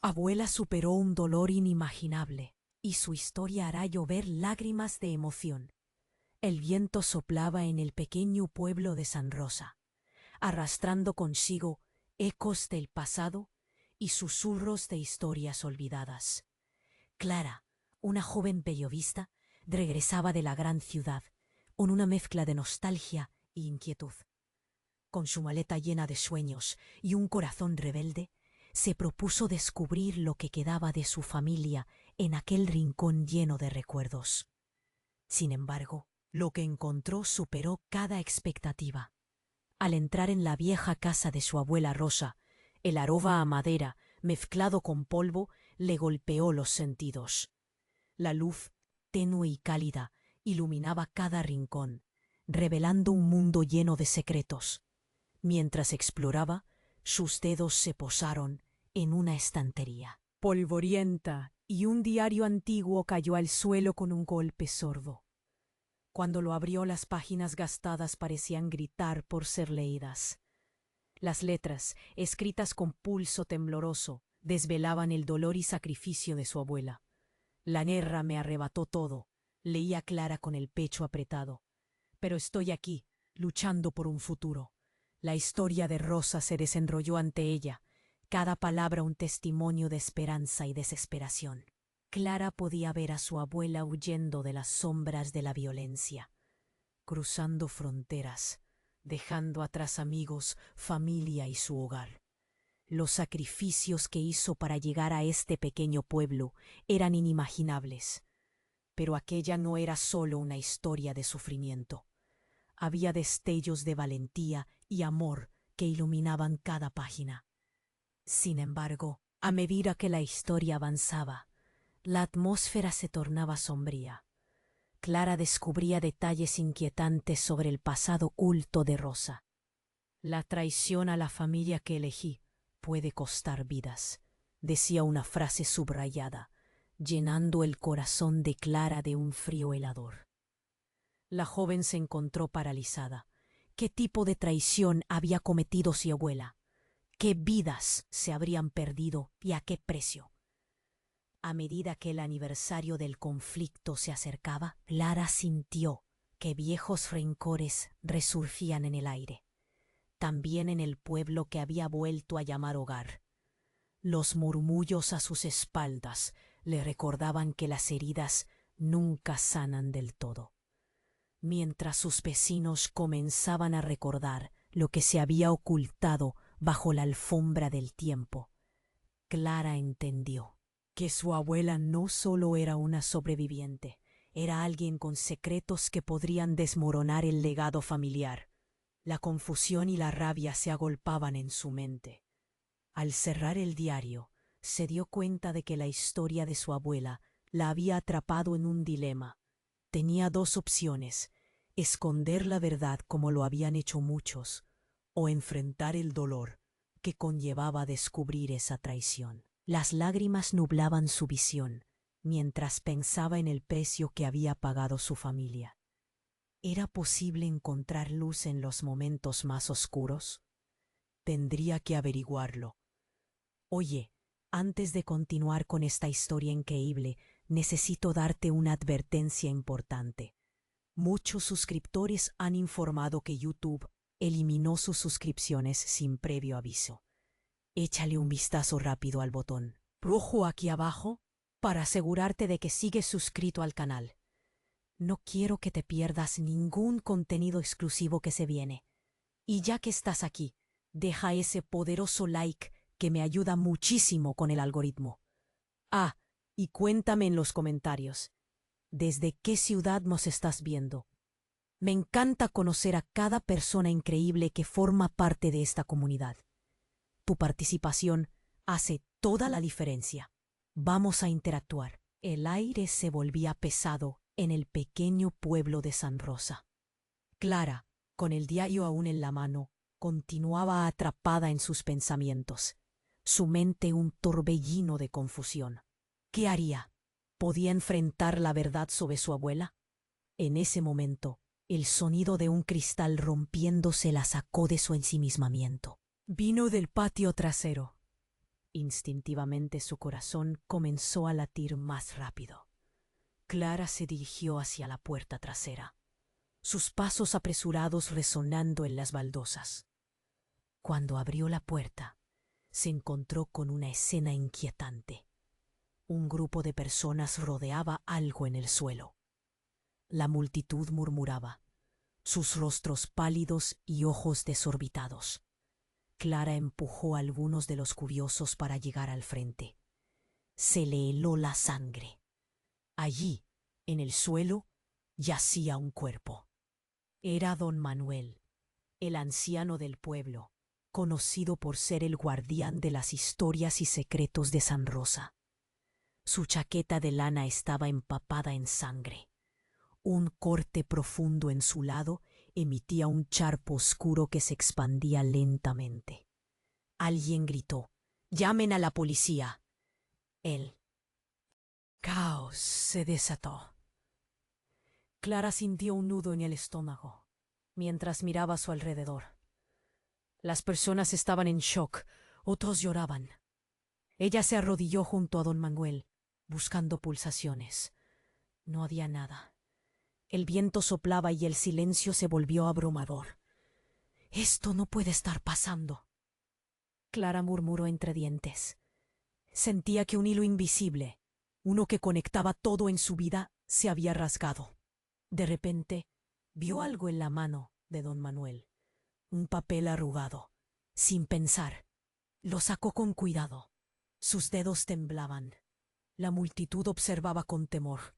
Abuela superó un dolor inimaginable, y su historia hará llover lágrimas de emoción. El viento soplaba en el pequeño pueblo de San Rosa, arrastrando consigo ecos del pasado y susurros de historias olvidadas. Clara, una joven periodista, regresaba de la gran ciudad, con una mezcla de nostalgia e inquietud. Con su maleta llena de sueños y un corazón rebelde, se propuso descubrir lo que quedaba de su familia en aquel rincón lleno de recuerdos. Sin embargo, lo que encontró superó cada expectativa. Al entrar en la vieja casa de su abuela Rosa, el aroma a madera, mezclado con polvo, le golpeó los sentidos. La luz, tenue y cálida, iluminaba cada rincón, revelando un mundo lleno de secretos. Mientras exploraba, sus dedos se posaron en una estantería polvorienta y un diario antiguo cayó al suelo con un golpe sordo. Cuando lo abrió, las páginas gastadas parecían gritar por ser leídas. Las letras, escritas con pulso tembloroso, desvelaban el dolor y sacrificio de su abuela. La guerra me arrebató todo, leía Clara con el pecho apretado. Pero estoy aquí, luchando por un futuro. La historia de Rosa se desenrolló ante ella, cada palabra un testimonio de esperanza y desesperación. Clara podía ver a su abuela huyendo de las sombras de la violencia, cruzando fronteras, dejando atrás amigos, familia y su hogar. Los sacrificios que hizo para llegar a este pequeño pueblo eran inimaginables, pero aquella no era solo una historia de sufrimiento. Había destellos de valentía y amor que iluminaban cada página. Sin embargo, a medida que la historia avanzaba, la atmósfera se tornaba sombría. Clara descubría detalles inquietantes sobre el pasado oculto de Rosa. La traición a la familia que elegí puede costar vidas, decía una frase subrayada, llenando el corazón de Clara de un frío helador. La joven se encontró paralizada. ¿Qué tipo de traición había cometido su abuela? ¿Qué vidas se habrían perdido y a qué precio? A medida que el aniversario del conflicto se acercaba, Clara sintió que viejos rencores resurgían en el aire, también en el pueblo que había vuelto a llamar hogar. Los murmullos a sus espaldas le recordaban que las heridas nunca sanan del todo. Mientras sus vecinos comenzaban a recordar lo que se había ocultado bajo la alfombra del tiempo, Clara entendió que su abuela no solo era una sobreviviente, era alguien con secretos que podrían desmoronar el legado familiar. La confusión y la rabia se agolpaban en su mente. Al cerrar el diario, se dio cuenta de que la historia de su abuela la había atrapado en un dilema. Tenía dos opciones: esconder la verdad como lo habían hecho muchos, o enfrentar el dolor que conllevaba descubrir esa traición. Las lágrimas nublaban su visión, mientras pensaba en el precio que había pagado su familia. ¿Era posible encontrar luz en los momentos más oscuros? Tendría que averiguarlo. Oye, antes de continuar con esta historia increíble, necesito darte una advertencia importante. Muchos suscriptores han informado que YouTube eliminó sus suscripciones sin previo aviso. Échale un vistazo rápido al botón rojo aquí abajo para asegurarte de que sigues suscrito al canal. No quiero que te pierdas ningún contenido exclusivo que se viene. Y ya que estás aquí, deja ese poderoso like que me ayuda muchísimo con el algoritmo. Ah, y cuéntame en los comentarios, ¿desde qué ciudad nos estás viendo? Me encanta conocer a cada persona increíble que forma parte de esta comunidad. Tu participación hace toda la diferencia. Vamos a interactuar. El aire se volvía pesado en el pequeño pueblo de San Rosa. Clara, con el diario aún en la mano, continuaba atrapada en sus pensamientos, su mente un torbellino de confusión. ¿Qué haría? ¿Podía enfrentar la verdad sobre su abuela? En ese momento, el sonido de un cristal rompiéndose la sacó de su ensimismamiento. Vino del patio trasero, Instintivamente su corazón comenzó a latir más rápido. Clara se dirigió hacia la puerta trasera, sus pasos apresurados resonando en las baldosas. Cuando abrió la puerta, se encontró con una escena inquietante. Un grupo de personas rodeaba algo en el suelo. La multitud murmuraba, sus rostros pálidos y ojos desorbitados. Clara empujó a algunos de los curiosos para llegar al frente. Se le heló la sangre. Allí, en el suelo, yacía un cuerpo. Era don Manuel, el anciano del pueblo, conocido por ser el guardián de las historias y secretos de San Rosa. Su chaqueta de lana estaba empapada en sangre. Un corte profundo en su lado emitía un charpo oscuro que se expandía lentamente. Alguien gritó: «¡Llamen a la policía!». El caos se desató. Clara sintió un nudo en el estómago mientras miraba a su alrededor. Las personas estaban en shock, otros lloraban. Ella se arrodilló junto a don Manuel, buscando pulsaciones. No había nada. El viento soplaba y el silencio se volvió abrumador. «Esto no puede estar pasando», Clara murmuró entre dientes. Sentía que un hilo invisible, uno que conectaba todo en su vida, se había rasgado. De repente, vio algo en la mano de don Manuel, un papel arrugado. Sin pensar, lo sacó con cuidado. Sus dedos temblaban. La multitud observaba con temor.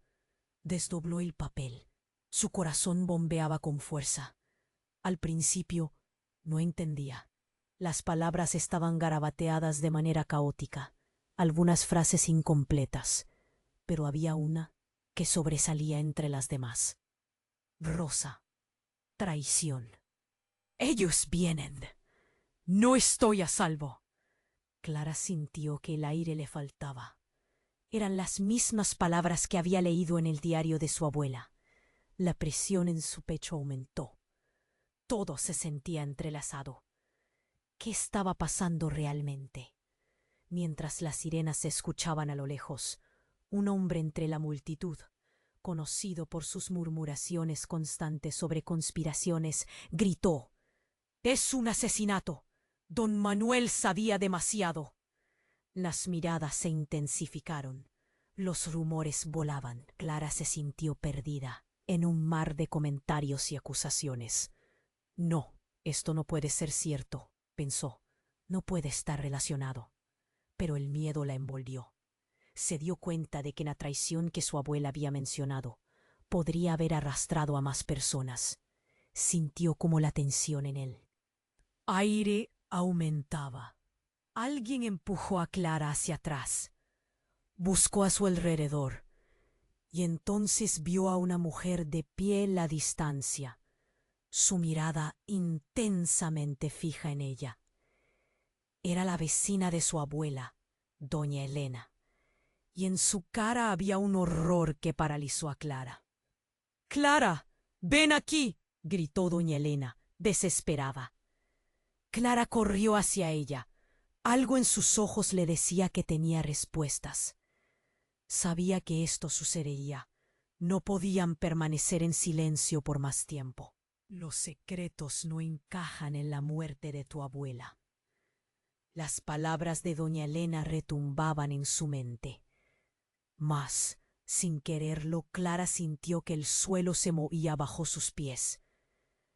Desdobló el papel. Su corazón bombeaba con fuerza. Al principio, no entendía. Las palabras estaban garabateadas de manera caótica, algunas frases incompletas, pero había una que sobresalía entre las demás. Rosa. Traición. «Ellos vienen. No estoy a salvo». Clara sintió que el aire le faltaba. Eran las mismas palabras que había leído en el diario de su abuela. La presión en su pecho aumentó. Todo se sentía entrelazado. ¿Qué estaba pasando realmente? Mientras las sirenas se escuchaban a lo lejos, un hombre entre la multitud, conocido por sus murmuraciones constantes sobre conspiraciones, gritó: «¡Es un asesinato! Don Manuel sabía demasiado». Las miradas se intensificaron. Los rumores volaban. Clara se sintió perdida en un mar de comentarios y acusaciones. «No, esto no puede ser cierto», pensó. «No puede estar relacionado». Pero el miedo la envolvió. Se dio cuenta de que la traición que su abuela había mencionado podría haber arrastrado a más personas. Sintió como la tensión en él. Aire aumentaba. Alguien empujó a Clara hacia atrás. Buscó a su alrededor y entonces vio a una mujer de pie en la distancia, su mirada intensamente fija en ella. Era la vecina de su abuela, doña Elena, y en su cara había un horror que paralizó a Clara. «¡Clara, ven aquí!», gritó doña Elena, desesperada. Clara corrió hacia ella. Algo en sus ojos le decía que tenía respuestas. Sabía que esto sucedería. No podían permanecer en silencio por más tiempo. «Los secretos no encajan en la muerte de tu abuela». Las palabras de doña Elena retumbaban en su mente. Mas, sin quererlo, Clara sintió que el suelo se movía bajo sus pies.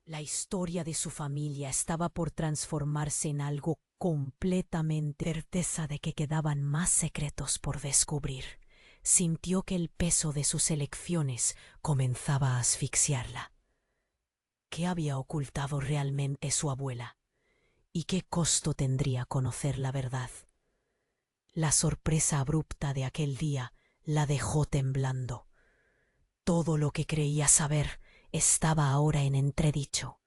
La historia de su familia estaba por transformarse en algo completamente. Certeza de que quedaban más secretos por descubrir. Sintió que el peso de sus elecciones comenzaba a asfixiarla. ¿Qué había ocultado realmente su abuela? ¿Y qué costo tendría conocer la verdad? La sorpresa abrupta de aquel día la dejó temblando. Todo lo que creía saber estaba ahora en entredicho.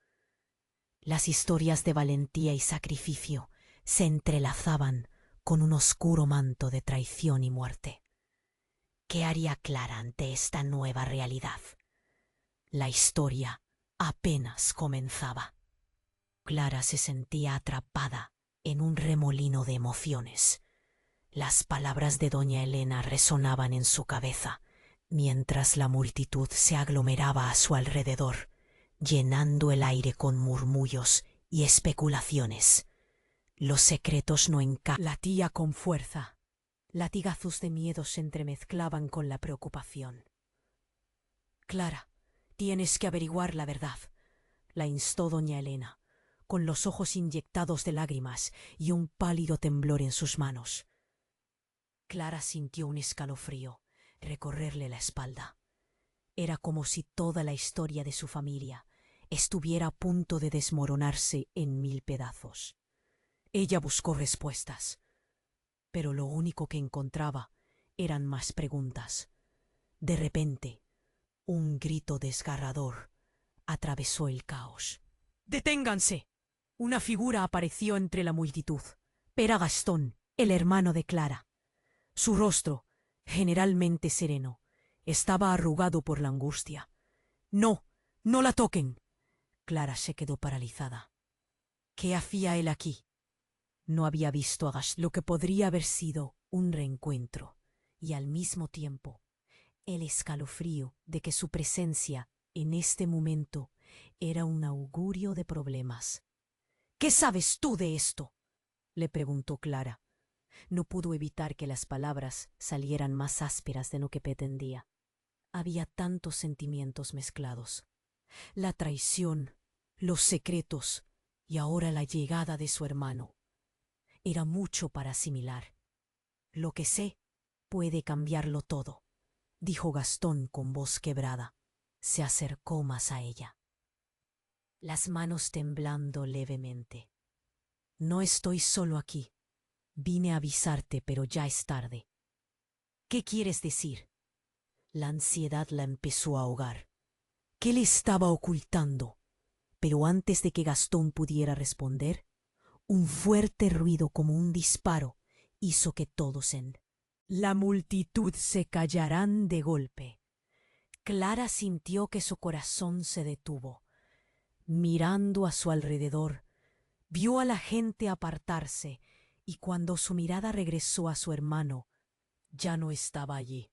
Las historias de valentía y sacrificio se entrelazaban con un oscuro manto de traición y muerte. ¿Qué haría Clara ante esta nueva realidad? La historia apenas comenzaba. Clara se sentía atrapada en un remolino de emociones. Las palabras de doña Elena resonaban en su cabeza, mientras la multitud se aglomeraba a su alrededor, llenando el aire con murmullos y especulaciones. Los secretos no encajan. Latía con fuerza. Latigazos de miedo se entremezclaban con la preocupación. Clara, tienes que averiguar la verdad, la instó doña Elena, con los ojos inyectados de lágrimas y un pálido temblor en sus manos. Clara sintió un escalofrío recorrerle la espalda. Era como si toda la historia de su familia estuviera a punto de desmoronarse en 1000 pedazos. Ella buscó respuestas, pero lo único que encontraba eran más preguntas. De repente, un grito desgarrador atravesó el caos. ¡Deténganse! Una figura apareció entre la multitud. Era Gastón, el hermano de Clara. Su rostro, generalmente sereno, estaba arrugado por la angustia. «No, no la toquen». Clara se quedó paralizada. ¿Qué hacía él aquí? No había visto a Gastón, lo que podría haber sido un reencuentro, y al mismo tiempo el escalofrío de que su presencia en este momento era un augurio de problemas. «¿Qué sabes tú de esto?», le preguntó Clara. No pudo evitar que las palabras salieran más ásperas de lo que pretendía. Había tantos sentimientos mezclados. La traición, los secretos y ahora la llegada de su hermano. Era mucho para asimilar. «Lo que sé puede cambiarlo todo», dijo Gastón con voz quebrada. Se acercó más a ella, las manos temblando levemente. «No estoy solo aquí. Vine a avisarte, pero ya es tarde». «¿Qué quieres decir?». La ansiedad la empezó a ahogar. ¿Qué le estaba ocultando? Pero antes de que Gastón pudiera responder, un fuerte ruido como un disparo hizo que todos en la multitud se callaran de golpe. Clara sintió que su corazón se detuvo. Mirando a su alrededor, vio a la gente apartarse, y cuando su mirada regresó a su hermano, ya no estaba allí.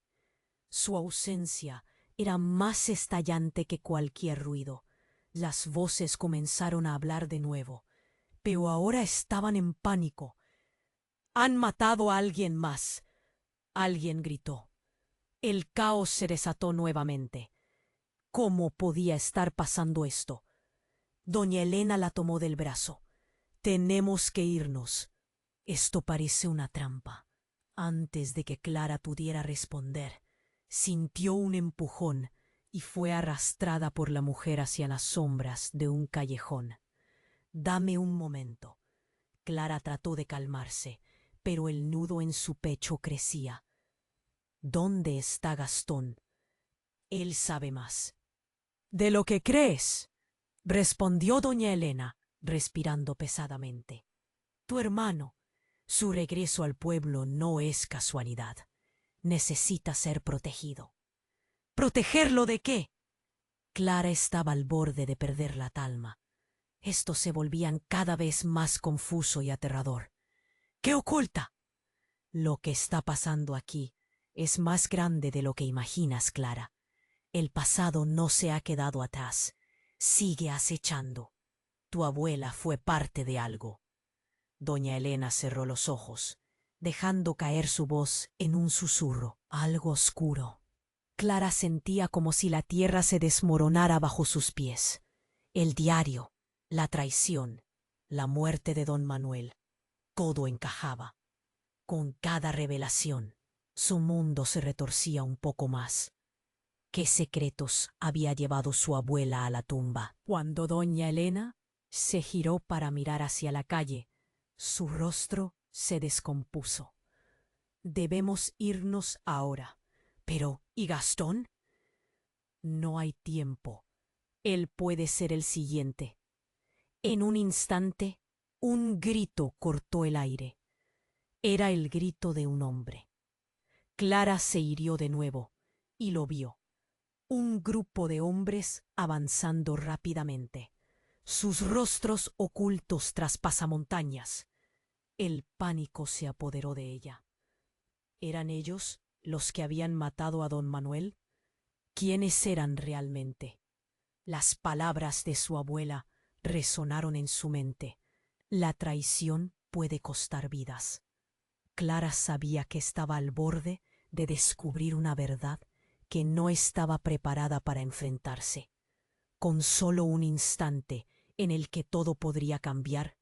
Su ausencia era más estallante que cualquier ruido. Las voces comenzaron a hablar de nuevo, pero ahora estaban en pánico. «Han matado a alguien más», alguien gritó. El caos se desató nuevamente. ¿Cómo podía estar pasando esto? Doña Elena la tomó del brazo. «Tenemos que irnos. Esto parece una trampa». Antes de que Clara pudiera responder, sintió un empujón y fue arrastrada por la mujer hacia las sombras de un callejón. «Dame un momento». Clara trató de calmarse, pero el nudo en su pecho crecía. «¿Dónde está Gastón? Él sabe más». «¿De lo que crees?», respondió doña Elena, respirando pesadamente. «Tu hermano, su regreso al pueblo no es casualidad. Necesita ser protegido». «¿Protegerlo de qué?». Clara estaba al borde de perder la calma. Esto se volvía cada vez más confuso y aterrador. «¿Qué oculta?». «Lo que está pasando aquí es más grande de lo que imaginas, Clara. El pasado no se ha quedado atrás. Sigue acechando. Tu abuela fue parte de algo». Doña Elena cerró los ojos, dejando caer su voz en un susurro. «Algo oscuro». Clara sentía como si la tierra se desmoronara bajo sus pies. El diario, la traición, la muerte de don Manuel, todo encajaba. Con cada revelación, su mundo se retorcía un poco más. ¿Qué secretos había llevado su abuela a la tumba? Cuando doña Elena se giró para mirar hacia la calle, su rostro se descompuso. «Debemos irnos ahora». «Pero, ¿y Gastón?». «No hay tiempo. Él puede ser el siguiente». En un instante, un grito cortó el aire. Era el grito de un hombre. Clara se hirió de nuevo y lo vio. Un grupo de hombres avanzando rápidamente, sus rostros ocultos tras pasamontañas. El pánico se apoderó de ella. ¿Eran ellos los que habían matado a don Manuel? ¿Quiénes eran realmente? Las palabras de su abuela resonaron en su mente. La traición puede costar vidas. Clara sabía que estaba al borde de descubrir una verdad que no estaba preparada para enfrentarse. Con solo un instante en el que todo podría cambiar,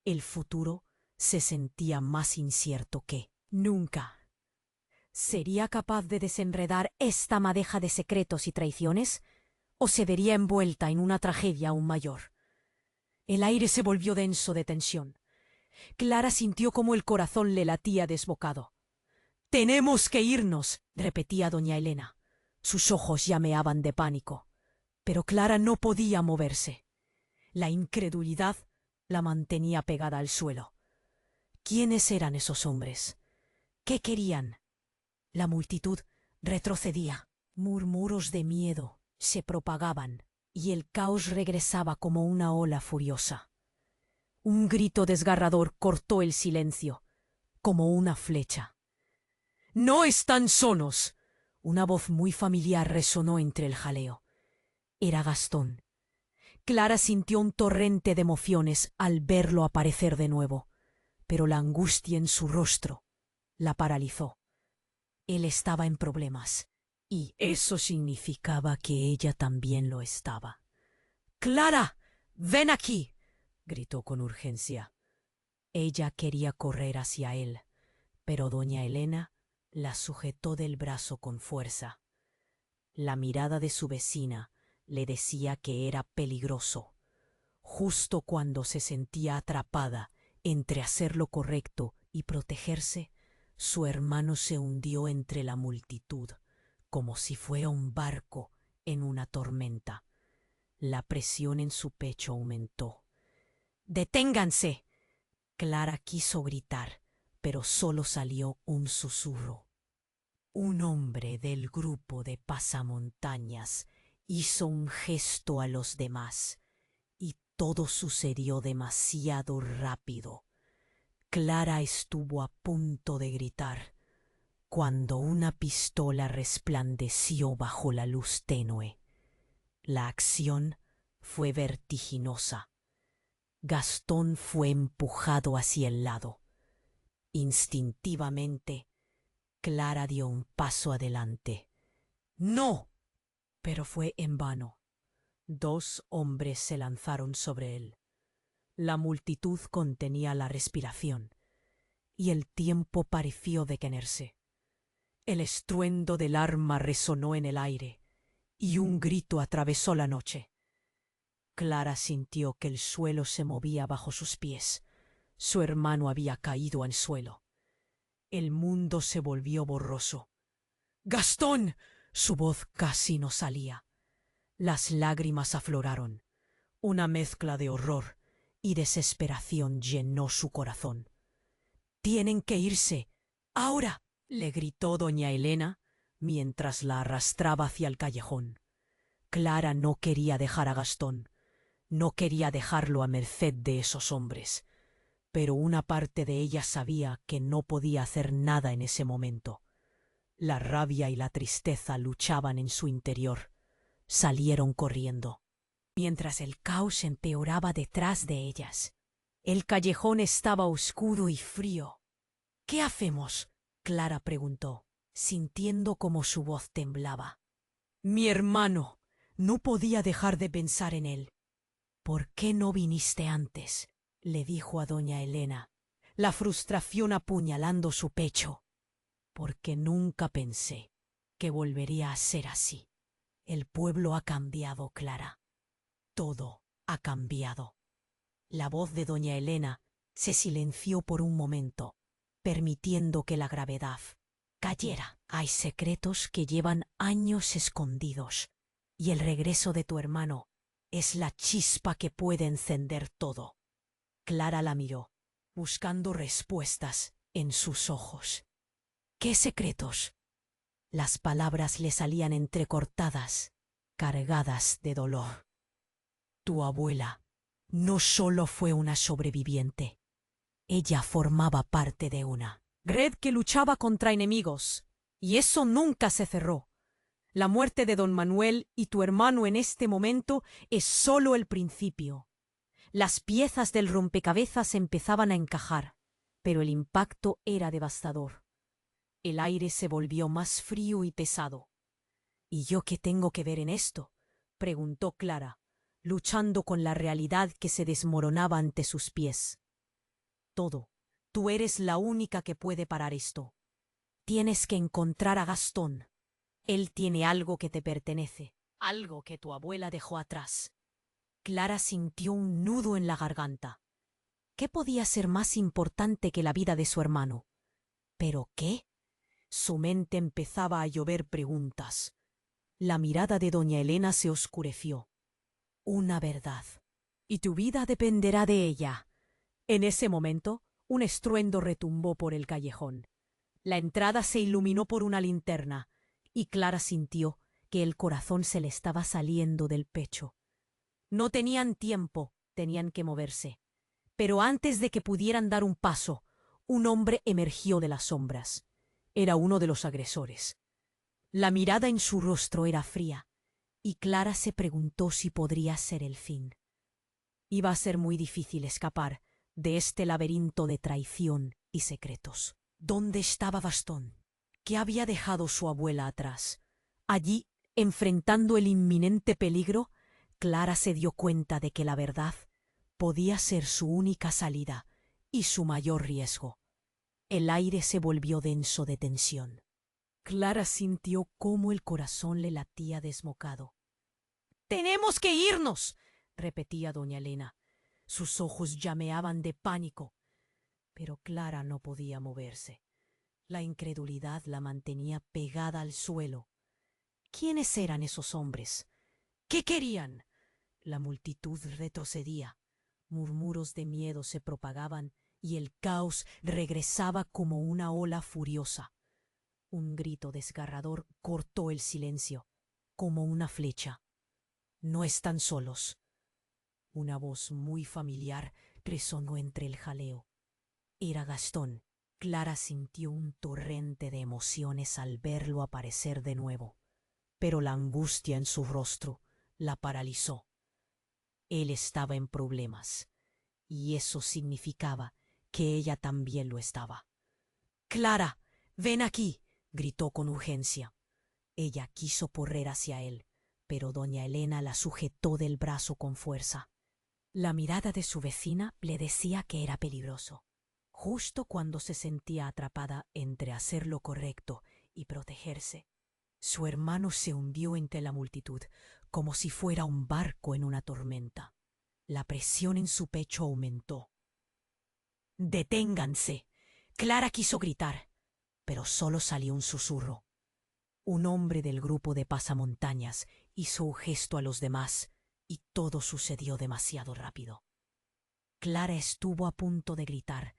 el futuro se sentía más incierto que nunca. ¿Sería capaz de desenredar esta madeja de secretos y traiciones? ¿O se vería envuelta en una tragedia aún mayor? El aire se volvió denso de tensión. Clara sintió como el corazón le latía desbocado. «Tenemos que irnos», repetía doña Elena. Sus ojos llameaban de pánico. Pero Clara no podía moverse. La incredulidad la mantenía pegada al suelo. ¿Quiénes eran esos hombres? ¿Qué querían? La multitud retrocedía. Murmuros de miedo se propagaban y el caos regresaba como una ola furiosa. Un grito desgarrador cortó el silencio, como una flecha. «¡No están solos!» Una voz muy familiar resonó entre el jaleo. Era Gastón. Clara sintió un torrente de emociones al verlo aparecer de nuevo, pero la angustia en su rostro la paralizó. Él estaba en problemas, y eso significaba que ella también lo estaba. «¡Clara! ¡Ven aquí!», gritó con urgencia. Ella quería correr hacia él, pero doña Elena la sujetó del brazo con fuerza. La mirada de su vecina le decía que era peligroso. Justo cuando se sentía atrapada entre hacer lo correcto y protegerse, su hermano se hundió entre la multitud, como si fuera un barco en una tormenta. La presión en su pecho aumentó. «¡Deténganse!». Clara quiso gritar, pero solo salió un susurro. Un hombre del grupo de pasamontañas hizo un gesto a los demás, y todo sucedió demasiado rápido. Clara estuvo a punto de gritar cuando una pistola resplandeció bajo la luz tenue. La acción fue vertiginosa. Gastón fue empujado hacia el lado. Instintivamente, Clara dio un paso adelante. «¡No!». Pero fue en vano. Dos hombres se lanzaron sobre él. La multitud contenía la respiración, y el tiempo pareció detenerse. El estruendo del arma resonó en el aire, y un grito atravesó la noche. Clara sintió que el suelo se movía bajo sus pies. Su hermano había caído al suelo. El mundo se volvió borroso. «¡Gastón!». Su voz casi no salía. Las lágrimas afloraron. Una mezcla de horror y desesperación llenó su corazón. «Tienen que irse. ¡Ahora!», le gritó doña Elena mientras la arrastraba hacia el callejón. Clara no quería dejar a Gastón. No quería dejarlo a merced de esos hombres. Pero una parte de ella sabía que no podía hacer nada en ese momento. La rabia y la tristeza luchaban en su interior. Salieron corriendo, mientras el caos empeoraba detrás de ellas. El callejón estaba oscuro y frío. «¿Qué hacemos?», Clara preguntó, sintiendo como su voz temblaba. «Mi hermano». No podía dejar de pensar en él. «¿Por qué no viniste antes?», le dijo a doña Elena, la frustración apuñalando su pecho. «Porque nunca pensé que volvería a ser así. El pueblo ha cambiado, Clara. Todo ha cambiado». La voz de doña Elena se silenció por un momento, permitiendo que la gravedad cayera. «Hay secretos que llevan años escondidos, y el regreso de tu hermano es la chispa que puede encender todo». Clara la miró, buscando respuestas en sus ojos. «¿Qué secretos?». Las palabras le salían entrecortadas, cargadas de dolor. «Tu abuela no solo fue una sobreviviente, ella formaba parte de una Red que luchaba contra enemigos, y eso nunca se cerró. La muerte de don Manuel y tu hermano en este momento es solo el principio. Las piezas del rompecabezas empezaban a encajar, pero el impacto era devastador. El aire se volvió más frío y pesado. ¿Y yo qué tengo que ver en esto?, preguntó Clara, luchando con la realidad que se desmoronaba ante sus pies. Todo. Tú eres la única que puede parar esto. Tienes que encontrar a Gastón. Él tiene algo que te pertenece, algo que tu abuela dejó atrás. Clara sintió un nudo en la garganta. ¿Qué podía ser más importante que la vida de su hermano? ¿Pero qué? Su mente empezaba a llover preguntas. La mirada de doña Elena se oscureció. Una verdad. Y tu vida dependerá de ella. En ese momento, un estruendo retumbó por el callejón. La entrada se iluminó por una linterna, y Clara sintió que el corazón se le estaba saliendo del pecho. No tenían tiempo, tenían que moverse. Pero antes de que pudieran dar un paso, un hombre emergió de las sombras. Era uno de los agresores. La mirada en su rostro era fría, y Clara se preguntó si podría ser el fin. Iba a ser muy difícil escapar de este laberinto de traición y secretos. ¿Dónde estaba Gastón? ¿Qué había dejado su abuela atrás? Allí, enfrentando el inminente peligro, Clara se dio cuenta de que la verdad podía ser su única salida y su mayor riesgo. El aire se volvió denso de tensión. Clara sintió cómo el corazón le latía desbocado. «¡Tenemos que irnos!», repetía doña Elena. Sus ojos llameaban de pánico. Pero Clara no podía moverse. La incredulidad la mantenía pegada al suelo. ¿Quiénes eran esos hombres? ¿Qué querían? La multitud retrocedía. Murmuros de miedo se propagaban y el caos regresaba como una ola furiosa. Un grito desgarrador cortó el silencio, como una flecha. «No están solos». Una voz muy familiar resonó entre el jaleo. Era Gastón. Clara sintió un torrente de emociones al verlo aparecer de nuevo, pero la angustia en su rostro la paralizó. Él estaba en problemas, y eso significaba que ella también lo estaba. «¡Clara, ven aquí!», gritó con urgencia. Ella quiso correr hacia él, pero doña Elena la sujetó del brazo con fuerza. La mirada de su vecina le decía que era peligroso. Justo cuando se sentía atrapada entre hacer lo correcto y protegerse, su hermano se hundió entre la multitud, como si fuera un barco en una tormenta. La presión en su pecho aumentó. «¡Deténganse!», Clara quiso gritar, pero solo salió un susurro. Un hombre del grupo de pasamontañas hizo un gesto a los demás, y todo sucedió demasiado rápido. Clara estuvo a punto de gritar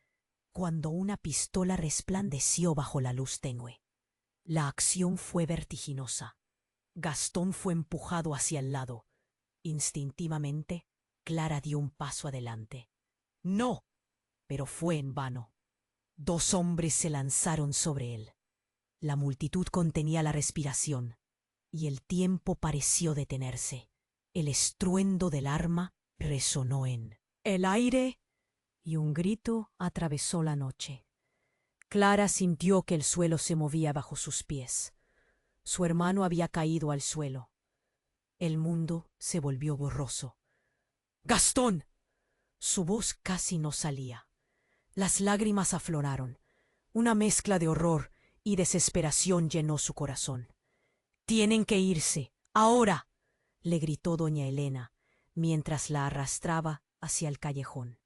cuando una pistola resplandeció bajo la luz tenue. La acción fue vertiginosa. Gastón fue empujado hacia el lado. Instintivamente, Clara dio un paso adelante. «¡No!», pero fue en vano. Dos hombres se lanzaron sobre él. La multitud contenía la respiración, y el tiempo pareció detenerse. El estruendo del arma resonó en el aire, y un grito atravesó la noche. Clara sintió que el suelo se movía bajo sus pies. Su hermano había caído al suelo. El mundo se volvió borroso. «¡Gastón!». Su voz casi no salía. Las lágrimas afloraron. Una mezcla de horror y desesperación llenó su corazón. «Tienen que irse, ahora», le gritó doña Elena, mientras la arrastraba hacia el callejón.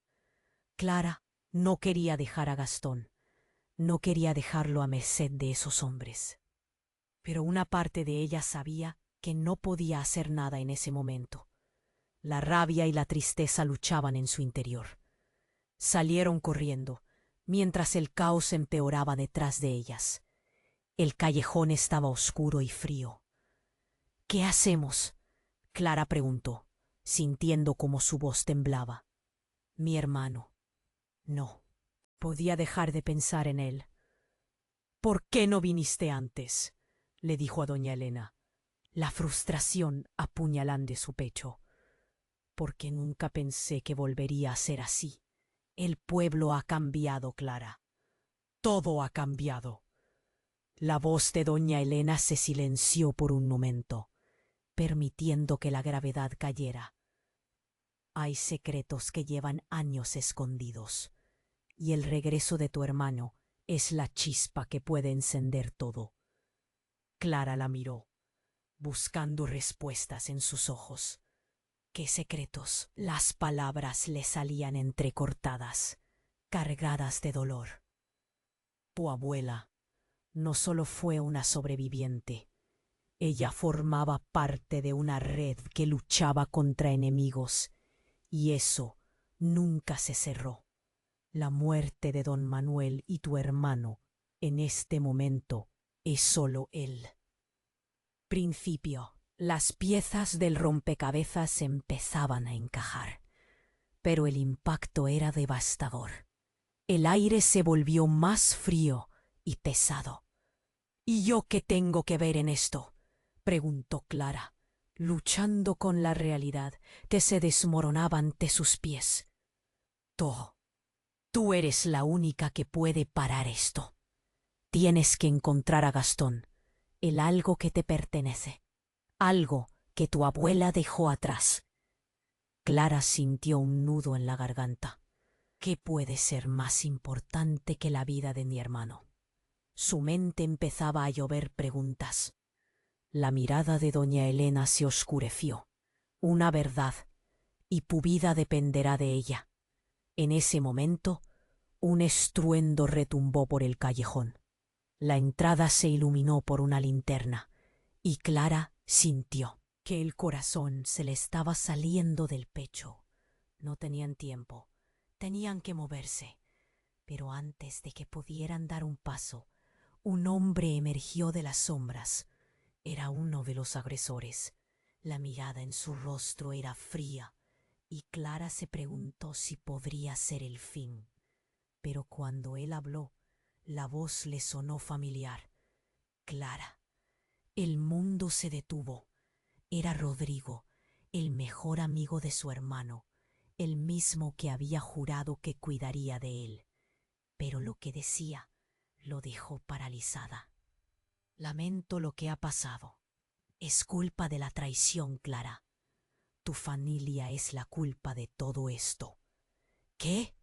Clara no quería dejar a Gastón. No quería dejarlo a merced de esos hombres. Pero una parte de ella sabía que no podía hacer nada en ese momento. La rabia y la tristeza luchaban en su interior. Salieron corriendo, mientras el caos empeoraba detrás de ellas. El callejón estaba oscuro y frío. «¿Qué hacemos?», Clara preguntó, sintiendo cómo su voz temblaba. «Mi hermano». No podía dejar de pensar en él. ¿Por qué no viniste antes?, le dijo a doña Elena, la frustración apuñalando su pecho. Porque nunca pensé que volvería a ser así. El pueblo ha cambiado, Clara. Todo ha cambiado. La voz de doña Elena se silenció por un momento, permitiendo que la gravedad cayera. Hay secretos que llevan años escondidos, y el regreso de tu hermano es la chispa que puede encender todo. Clara la miró, buscando respuestas en sus ojos. ¿Qué secretos? Las palabras le salían entrecortadas, cargadas de dolor. Tu abuela no solo fue una sobreviviente, ella formaba parte de una red que luchaba contra enemigos, y eso nunca se cerró. La muerte de don Manuel y tu hermano, en este momento, es solo él. Principio. Las piezas del rompecabezas empezaban a encajar, pero el impacto era devastador. El aire se volvió más frío y pesado. ¿Y yo qué tengo que ver en esto?, preguntó Clara, luchando con la realidad que se desmoronaba ante sus pies. Tú eres la única que puede parar esto. Tienes que encontrar a Gastón, el algo que te pertenece. Algo que tu abuela dejó atrás. Clara sintió un nudo en la garganta. ¿Qué puede ser más importante que la vida de mi hermano? Su mente empezaba a llover preguntas. La mirada de doña Elena se oscureció. Una verdad, y tu vida dependerá de ella. En ese momento, un estruendo retumbó por el callejón. La entrada se iluminó por una linterna, y Clara sintió que el corazón se le estaba saliendo del pecho. No tenían tiempo, tenían que moverse. Pero antes de que pudieran dar un paso, un hombre emergió de las sombras. Era uno de los agresores. La mirada en su rostro era fría, y Clara se preguntó si podría ser el fin. Pero cuando él habló, la voz le sonó familiar. Clara. El mundo se detuvo. Era Rodrigo, el mejor amigo de su hermano, el mismo que había jurado que cuidaría de él. Pero lo que decía lo dejó paralizada. Lamento lo que ha pasado. Es culpa de la traición, Clara. Tu familia es la culpa de todo esto. ¿Qué?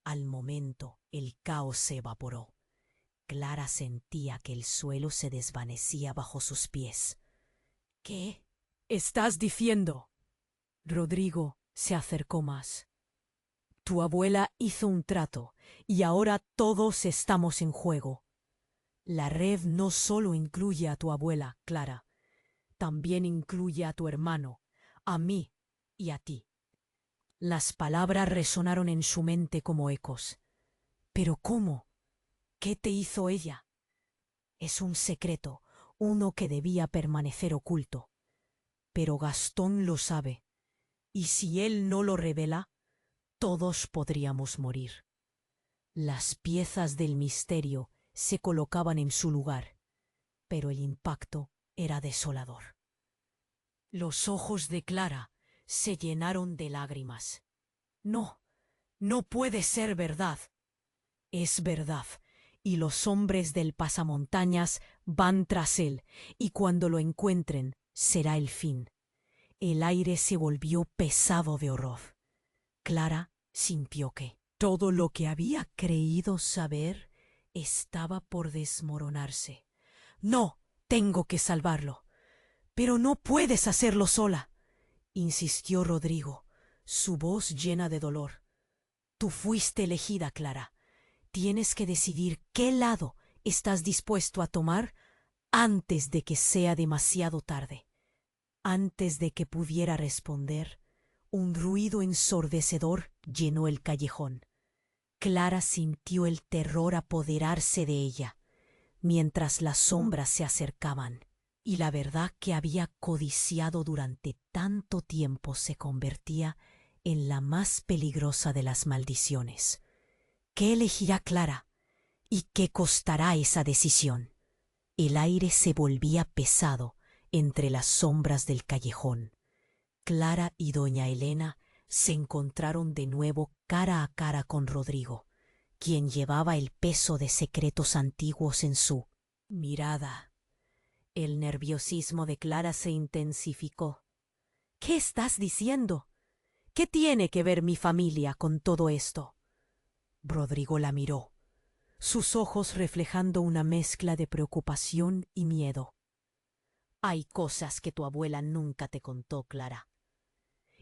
Al momento, el caos se evaporó. Clara sentía que el suelo se desvanecía bajo sus pies. ¿Qué estás diciendo? Rodrigo se acercó más. Tu abuela hizo un trato, y ahora todos estamos en juego. La red no solo incluye a tu abuela, Clara, también incluye a tu hermano, a mí y a ti. Las palabras resonaron en su mente como ecos. ¿Pero cómo? ¿Qué te hizo ella? Es un secreto, uno que debía permanecer oculto. Pero Gastón lo sabe, y si él no lo revela, todos podríamos morir. Las piezas del misterio se colocaban en su lugar, pero el impacto era desolador. Los ojos de Clara se llenaron de lágrimas. No, no puede ser verdad. Es verdad, y los hombres del pasamontañas van tras él, y cuando lo encuentren será el fin. El aire se volvió pesado de horror. Clara sintió que todo lo que había creído saber estaba por desmoronarse. No, tengo que salvarlo. Pero no puedes hacerlo sola, insistió Rodrigo, su voz llena de dolor. Tú fuiste elegida, Clara. Tienes que decidir qué lado estás dispuesto a tomar antes de que sea demasiado tarde. Antes de que pudiera responder, un ruido ensordecedor llenó el callejón. Clara sintió el terror apoderarse de ella, mientras las sombras se acercaban, y la verdad que había codiciado durante tanto tiempo se convertía en la más peligrosa de las maldiciones. ¿Qué elegirá Clara? ¿Y qué costará esa decisión? El aire se volvía pesado entre las sombras del callejón. Clara y doña Elena se encontraron de nuevo cara a cara con Rodrigo, quien llevaba el peso de secretos antiguos en su mirada. El nerviosismo de Clara se intensificó. ¿Qué estás diciendo? ¿Qué tiene que ver mi familia con todo esto? Rodrigo la miró, sus ojos reflejando una mezcla de preocupación y miedo. Hay cosas que tu abuela nunca te contó, Clara.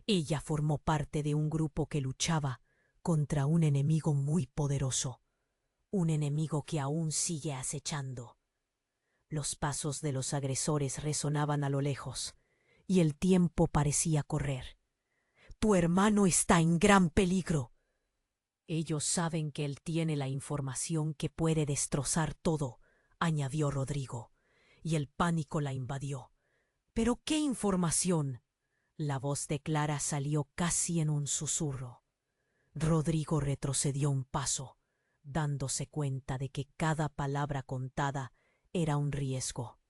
Ella formó parte de un grupo que luchaba contra un enemigo muy poderoso, un enemigo que aún sigue acechando. Los pasos de los agresores resonaban a lo lejos, y el tiempo parecía correr. Tu hermano está en gran peligro. Ellos saben que él tiene la información que puede destrozar todo, añadió Rodrigo, y el pánico la invadió. ¿Pero qué información? La voz de Clara salió casi en un susurro. Rodrigo retrocedió un paso, dándose cuenta de que cada palabra contada era un riesgo.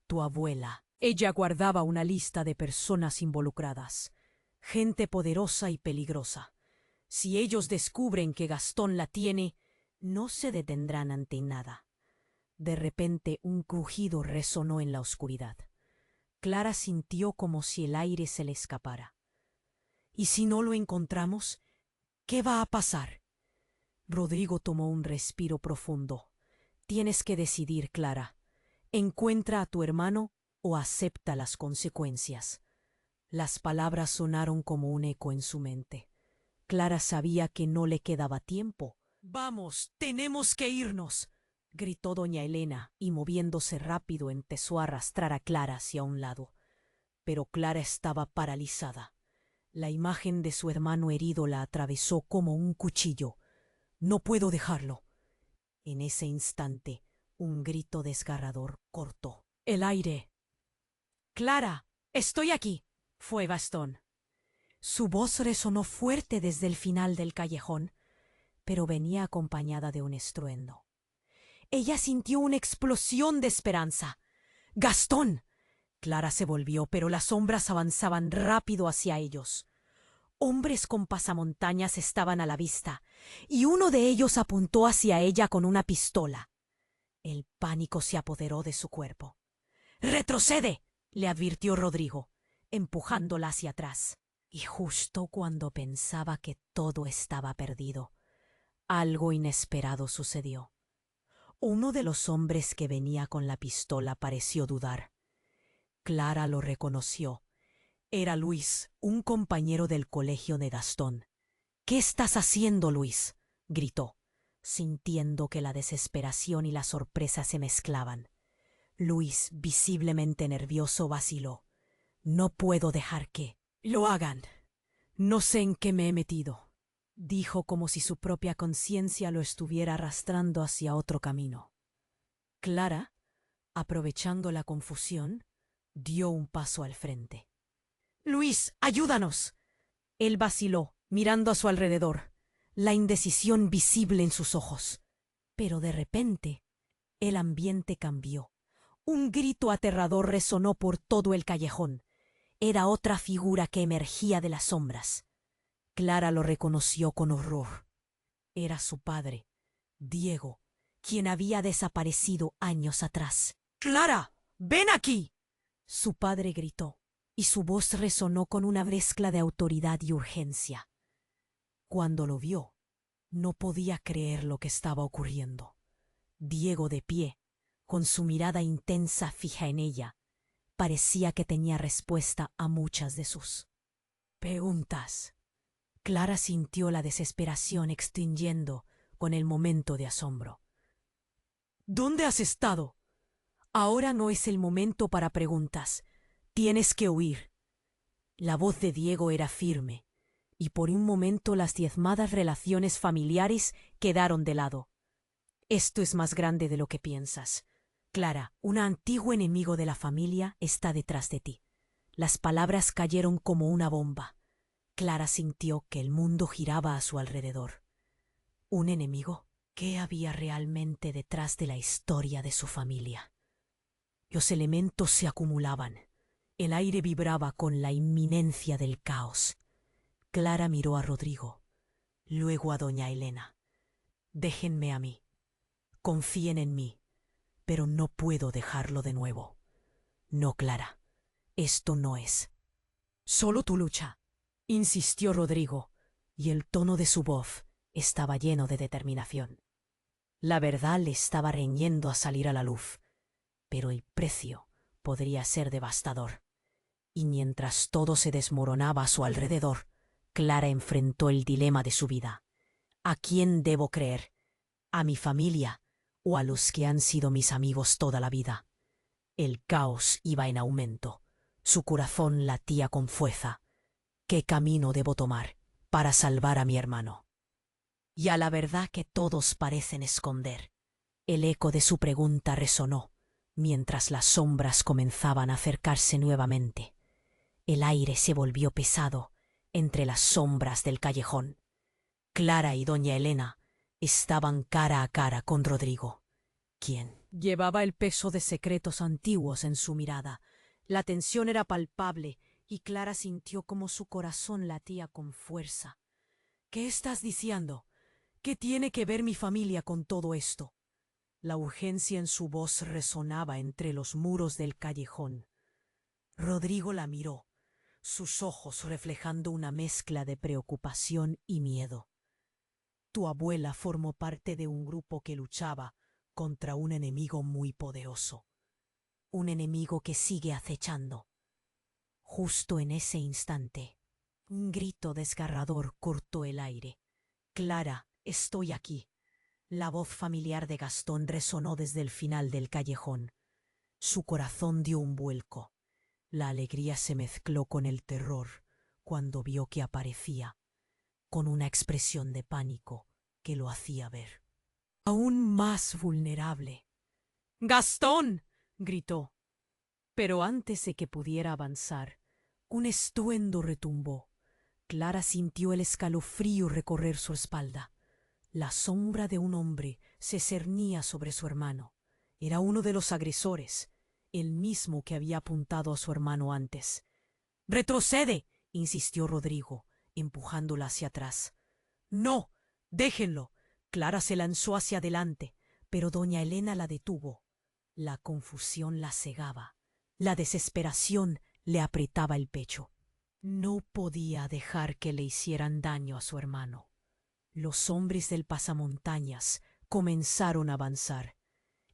Tu abuela. Ella guardaba una lista de personas involucradas, gente poderosa y peligrosa. Si ellos descubren que Gastón la tiene, no se detendrán ante nada. De repente un crujido resonó en la oscuridad. Clara sintió como si el aire se le escapara. ¿Y si no lo encontramos? ¿Qué va a pasar? Rodrigo tomó un respiro profundo. Tienes que decidir, Clara. Encuentra a tu hermano o acepta las consecuencias. Las palabras sonaron como un eco en su mente. Clara sabía que no le quedaba tiempo. «¡Vamos, tenemos que irnos!», gritó doña Elena, y moviéndose rápido empezó a arrastrar a Clara hacia un lado. Pero Clara estaba paralizada. La imagen de su hermano herido la atravesó como un cuchillo. «No puedo dejarlo». En ese instante, un grito desgarrador cortó el aire. «¡Clara! ¡Estoy aquí!», fue Gastón. Su voz resonó fuerte desde el final del callejón, pero venía acompañada de un estruendo. Ella sintió una explosión de esperanza. «¡Gastón!». Clara se volvió, pero las sombras avanzaban rápido hacia ellos. Hombres con pasamontañas estaban a la vista, y uno de ellos apuntó hacia ella con una pistola. El pánico se apoderó de su cuerpo. «¡Retrocede!», le advirtió Rodrigo, empujándola hacia atrás. Y justo cuando pensaba que todo estaba perdido, algo inesperado sucedió. Uno de los hombres que venía con la pistola pareció dudar. Clara lo reconoció. Era Luis, un compañero del colegio de Gastón. «¿Qué estás haciendo, Luis?», gritó, sintiendo que la desesperación y la sorpresa se mezclaban. Luis, visiblemente nervioso, vaciló. «No puedo dejar que lo hagan. No sé en qué me he metido», dijo como si su propia conciencia lo estuviera arrastrando hacia otro camino. Clara, aprovechando la confusión, dio un paso al frente. «Luis, ayúdanos». Él vaciló, mirando a su alrededor, la indecisión visible en sus ojos. Pero de repente, el ambiente cambió. Un grito aterrador resonó por todo el callejón. Era otra figura que emergía de las sombras. Clara lo reconoció con horror. Era su padre, Diego, quien había desaparecido años atrás. «¡Clara! ¡Ven aquí!», su padre gritó, y su voz resonó con una mezcla de autoridad y urgencia. Cuando lo vio, no podía creer lo que estaba ocurriendo. Diego, de pie, con su mirada intensa fija en ella, parecía que tenía respuesta a muchas de sus preguntas. Clara sintió la desesperación extinguiendo con el momento de asombro. «¿Dónde has estado? Ahora no es el momento para preguntas. Tienes que huir». La voz de Diego era firme, y por un momento las diezmadas relaciones familiares quedaron de lado. «Esto es más grande de lo que piensas. Clara, un antiguo enemigo de la familia está detrás de ti». Las palabras cayeron como una bomba. Clara sintió que el mundo giraba a su alrededor. ¿Un enemigo? ¿Qué había realmente detrás de la historia de su familia? Los elementos se acumulaban. El aire vibraba con la inminencia del caos. Clara miró a Rodrigo, luego a doña Elena. Déjenme a mí. Confíen en mí. Pero no puedo dejarlo de nuevo. No, Clara. Esto no es. Solo tu lucha, insistió Rodrigo, y el tono de su voz estaba lleno de determinación. La verdad le estaba reñiendo a salir a la luz, pero el precio podría ser devastador. Y mientras todo se desmoronaba a su alrededor, Clara enfrentó el dilema de su vida. ¿A quién debo creer? ¿A mi familia o a los que han sido mis amigos toda la vida? El caos iba en aumento. Su corazón latía con fuerza. ¿Qué camino debo tomar para salvar a mi hermano? Y a la verdad que todos parecen esconder. El eco de su pregunta resonó, mientras las sombras comenzaban a acercarse nuevamente. El aire se volvió pesado entre las sombras del callejón. Clara y doña Elena estaban cara a cara con Rodrigo, quien llevaba el peso de secretos antiguos en su mirada. La tensión era palpable y Clara sintió como su corazón latía con fuerza. ¿Qué estás diciendo? ¿Qué tiene que ver mi familia con todo esto? La urgencia en su voz resonaba entre los muros del callejón. Rodrigo la miró, sus ojos reflejando una mezcla de preocupación y miedo. Tu abuela formó parte de un grupo que luchaba contra un enemigo muy poderoso, un enemigo que sigue acechando. Justo en ese instante, un grito desgarrador cortó el aire. Clara, estoy aquí. La voz familiar de Gastón resonó desde el final del callejón. Su corazón dio un vuelco. La alegría se mezcló con el terror cuando vio que aparecía, con una expresión de pánico que lo hacía ver aún más vulnerable. ¡Gastón! Gritó. Pero antes de que pudiera avanzar, un estruendo retumbó. Clara sintió el escalofrío recorrer su espalda. La sombra de un hombre se cernía sobre su hermano. Era uno de los agresores, el mismo que había apuntado a su hermano antes. ¡Retrocede! Insistió Rodrigo, empujándola hacia atrás. ¡No! ¡Déjenlo! Clara se lanzó hacia adelante, pero doña Elena la detuvo. La confusión la cegaba. La desesperación le apretaba el pecho. No podía dejar que le hicieran daño a su hermano. Los hombres del pasamontañas comenzaron a avanzar.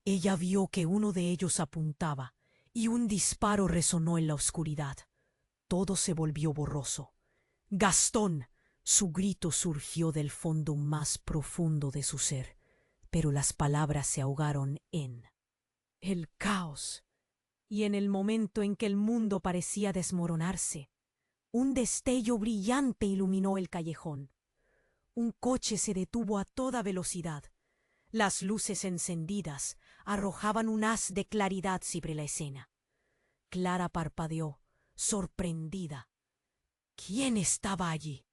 Ella vio que uno de ellos apuntaba, y un disparo resonó en la oscuridad. Todo se volvió borroso. ¡Gastón! Su grito surgió del fondo más profundo de su ser, pero las palabras se ahogaron en el caos. Y en el momento en que el mundo parecía desmoronarse, un destello brillante iluminó el callejón. Un coche se detuvo a toda velocidad. Las luces encendidas arrojaban un haz de claridad sobre la escena. Clara parpadeó, sorprendida. ¿Quién estaba allí?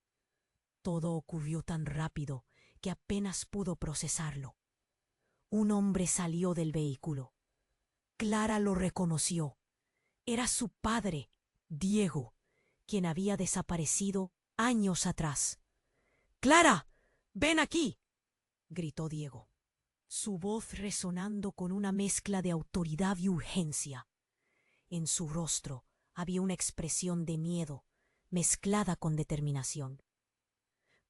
Todo ocurrió tan rápido que apenas pudo procesarlo. Un hombre salió del vehículo. Clara lo reconoció. Era su padre, Diego, quien había desaparecido años atrás. ¡Clara! ¡Ven aquí!, gritó Diego, su voz resonando con una mezcla de autoridad y urgencia. En su rostro había una expresión de miedo mezclada con determinación.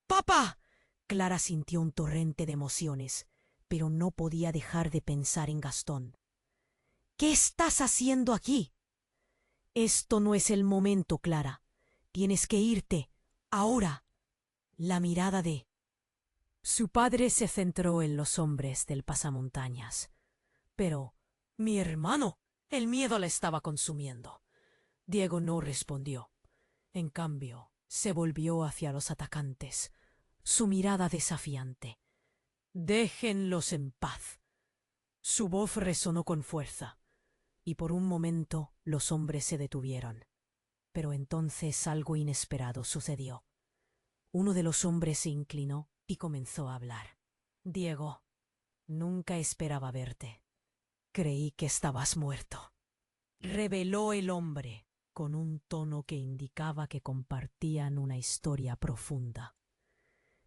¡Papá! Clara sintió un torrente de emociones, pero no podía dejar de pensar en Gastón. ¿Qué estás haciendo aquí? Esto no es el momento, Clara. Tienes que irte, ahora. La mirada de su padre se centró en los hombres del pasamontañas. Pero, mi hermano, el miedo le estaba consumiendo. Diego no respondió. En cambio, se volvió hacia los atacantes, su mirada desafiante. «Déjenlos en paz». Su voz resonó con fuerza, y por un momento los hombres se detuvieron. Pero entonces algo inesperado sucedió. Uno de los hombres se inclinó y comenzó a hablar. «Diego, Nunca esperaba verte. Creí que estabas muerto. Reveló el hombre, con un tono que indicaba que compartían una historia profunda.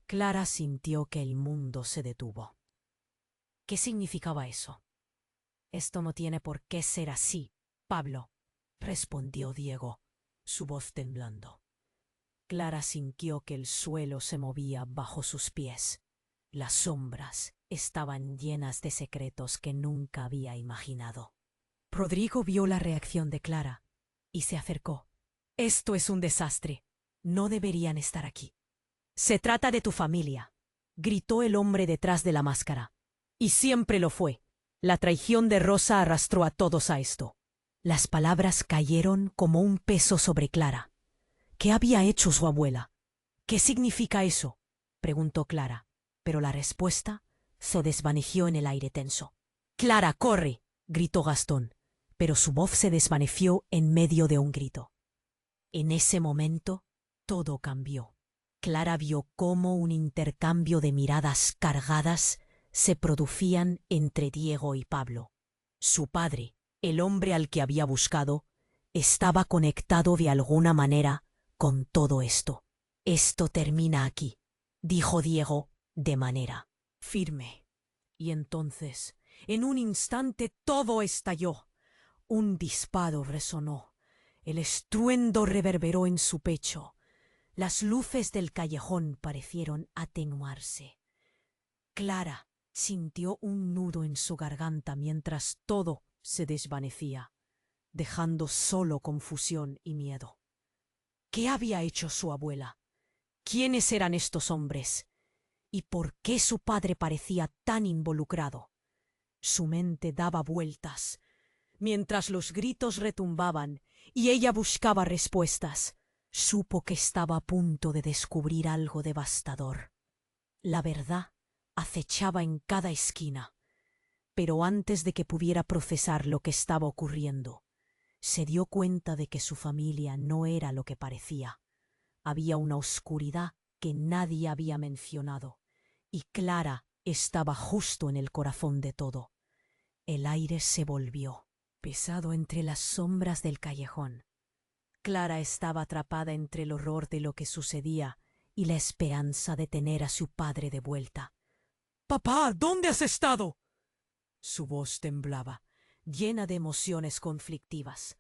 Clara sintió que el mundo se detuvo. ¿Qué significaba eso? Esto no tiene por qué ser así, Pablo, respondió Diego, su voz temblando. Clara sintió que el suelo se movía bajo sus pies. Las sombras estaban llenas de secretos que nunca había imaginado. Rodrigo vio la reacción de Clara y se acercó. Esto es un desastre. No deberían estar aquí. Se trata de tu familia, gritó el hombre detrás de la máscara. Y siempre lo fue. La traición de Rosa arrastró a todos a esto. Las palabras cayeron como un peso sobre Clara. ¿Qué había hecho su abuela? ¿Qué significa eso? Preguntó Clara, pero la respuesta se desvaneció en el aire tenso. ¡Clara, corre!, gritó Gastón, pero su voz se desvaneció en medio de un grito. En ese momento, todo cambió. Clara vio cómo un intercambio de miradas cargadas se producían entre Diego y Pablo. Su padre, el hombre al que había buscado, estaba conectado de alguna manera con todo esto. Esto termina aquí, dijo Diego de manera firme. Y entonces, en un instante, todo estalló. Un disparo resonó. El estruendo reverberó en su pecho. Las luces del callejón parecieron atenuarse. Clara sintió un nudo en su garganta mientras todo se desvanecía, dejando solo confusión y miedo. ¿Qué había hecho su abuela? ¿Quiénes eran estos hombres? ¿Y por qué su padre parecía tan involucrado? Su mente daba vueltas, mientras los gritos retumbaban y ella buscaba respuestas. Supo que estaba a punto de descubrir algo devastador. La verdad acechaba en cada esquina, pero antes de que pudiera procesar lo que estaba ocurriendo, se dio cuenta de que su familia no era lo que parecía. Había una oscuridad que nadie había mencionado, y Clara estaba justo en el corazón de todo. El aire se volvió pesado entre las sombras del callejón. Clara estaba atrapada entre el horror de lo que sucedía y la esperanza de tener a su padre de vuelta. «¡Papá! ¿Dónde has estado?». Su voz temblaba, llena de emociones conflictivas.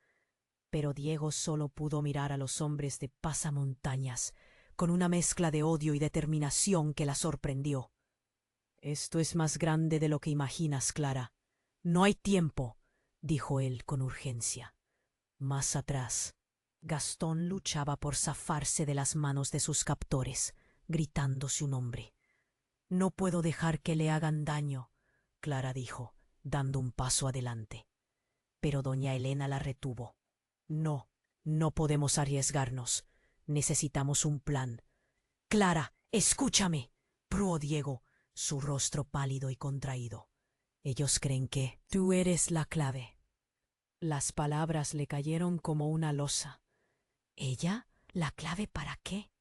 Pero Diego solo pudo mirar a los hombres de pasamontañas, con una mezcla de odio y determinación que la sorprendió. «Esto es más grande de lo que imaginas, Clara. No hay tiempo», dijo él con urgencia. Más atrás, Gastón luchaba por zafarse de las manos de sus captores, gritando su nombre. «No puedo dejar que le hagan daño», Clara dijo, dando un paso adelante. Pero doña Elena la retuvo. «No, no podemos arriesgarnos. Necesitamos un plan». «Clara, escúchame», ruó Diego, su rostro pálido y contraído. «Ellos creen que tú eres la clave». Las palabras le cayeron como una losa. ¿Ella? ¿La clave para qué?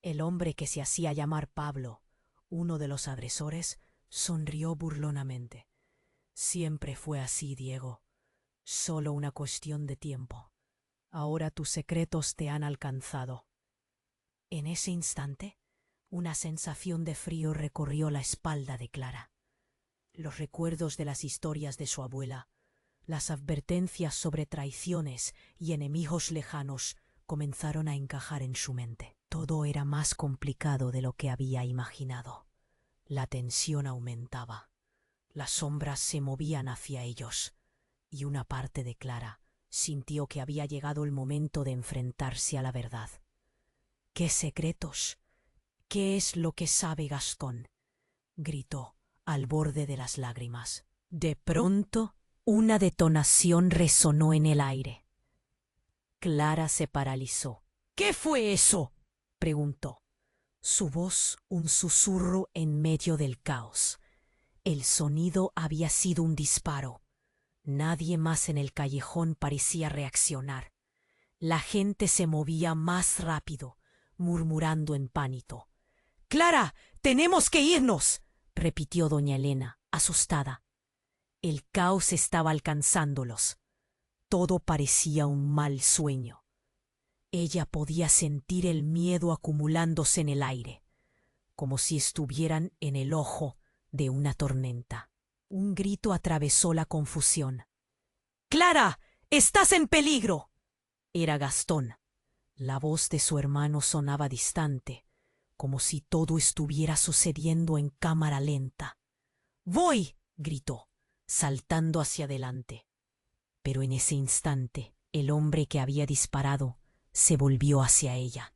El hombre que se hacía llamar Pablo, uno de los agresores, sonrió burlonamente. «Siempre fue así, Diego. Solo una cuestión de tiempo. Ahora tus secretos te han alcanzado». En ese instante, una sensación de frío recorrió la espalda de Clara. Los recuerdos de las historias de su abuela, las advertencias sobre traiciones y enemigos lejanos comenzaron a encajar en su mente. Todo era más complicado de lo que había imaginado. La tensión aumentaba. Las sombras se movían hacia ellos, y una parte de Clara sintió que había llegado el momento de enfrentarse a la verdad. «¿Qué secretos? ¿Qué es lo que sabe Gastón?», gritó, al borde de las lágrimas. De pronto, una detonación resonó en el aire. Clara se paralizó. «¿Qué fue eso?», preguntó. Su voz un susurro en medio del caos. El sonido había sido un disparo. Nadie más en el callejón parecía reaccionar. La gente se movía más rápido, murmurando en pánico. «¡Clara! ¡Tenemos que irnos!», repitió doña Elena. asustada. El caos estaba alcanzándolos. Todo parecía un mal sueño. Ella podía sentir el miedo acumulándose en el aire, como si estuvieran en el ojo de una tormenta. Un grito atravesó la confusión. ¡Clara! ¡Estás en peligro! Era Gastón. La voz de su hermano sonaba distante, como si todo estuviera sucediendo en cámara lenta. ¡Voy! Gritó, saltando hacia adelante. Pero en ese instante, el hombre que había disparado se volvió hacia ella.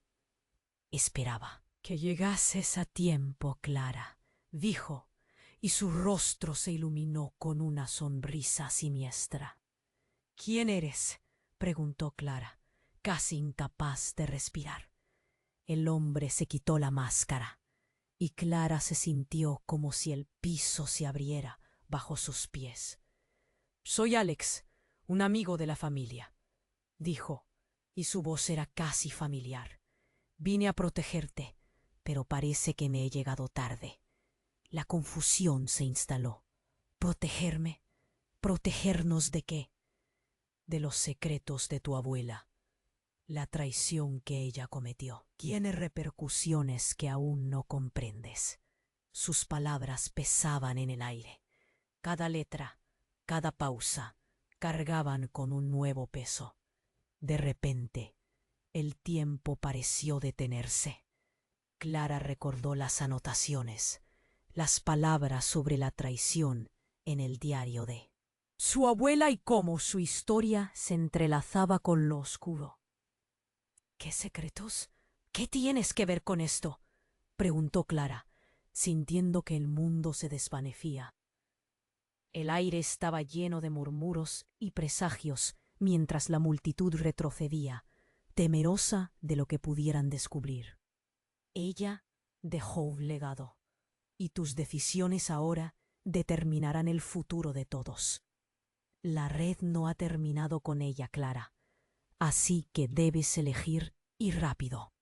Esperaba. Que llegases a tiempo, Clara, dijo, y su rostro se iluminó con una sonrisa siniestra. ¿Quién eres? Preguntó Clara, casi incapaz de respirar. El hombre se quitó la máscara, y Clara se sintió como si el piso se abriera bajo sus pies. Soy Alex, un amigo de la familia, dijo, y su voz era casi familiar. Vine a protegerte, pero parece que me he llegado tarde. La confusión se instaló. ¿Protegerme? ¿Protegernos de qué? De los secretos de tu abuela. La traición que ella cometió tiene repercusiones que aún no comprendes. Sus palabras pesaban en el aire. Cada letra, cada pausa, cargaban con un nuevo peso. De repente, el tiempo pareció detenerse. Clara recordó las anotaciones, las palabras sobre la traición en el diario de su abuela y cómo su historia se entrelazaba con lo oscuro. ¿Qué secretos? ¿Qué tienes que ver con esto? Preguntó Clara, sintiendo que el mundo se desvanecía. El aire estaba lleno de murmuros y presagios mientras la multitud retrocedía, temerosa de lo que pudieran descubrir. Ella dejó un legado, y tus decisiones ahora determinarán el futuro de todos. La red no ha terminado con ella, Clara, así que debes elegir y rápido.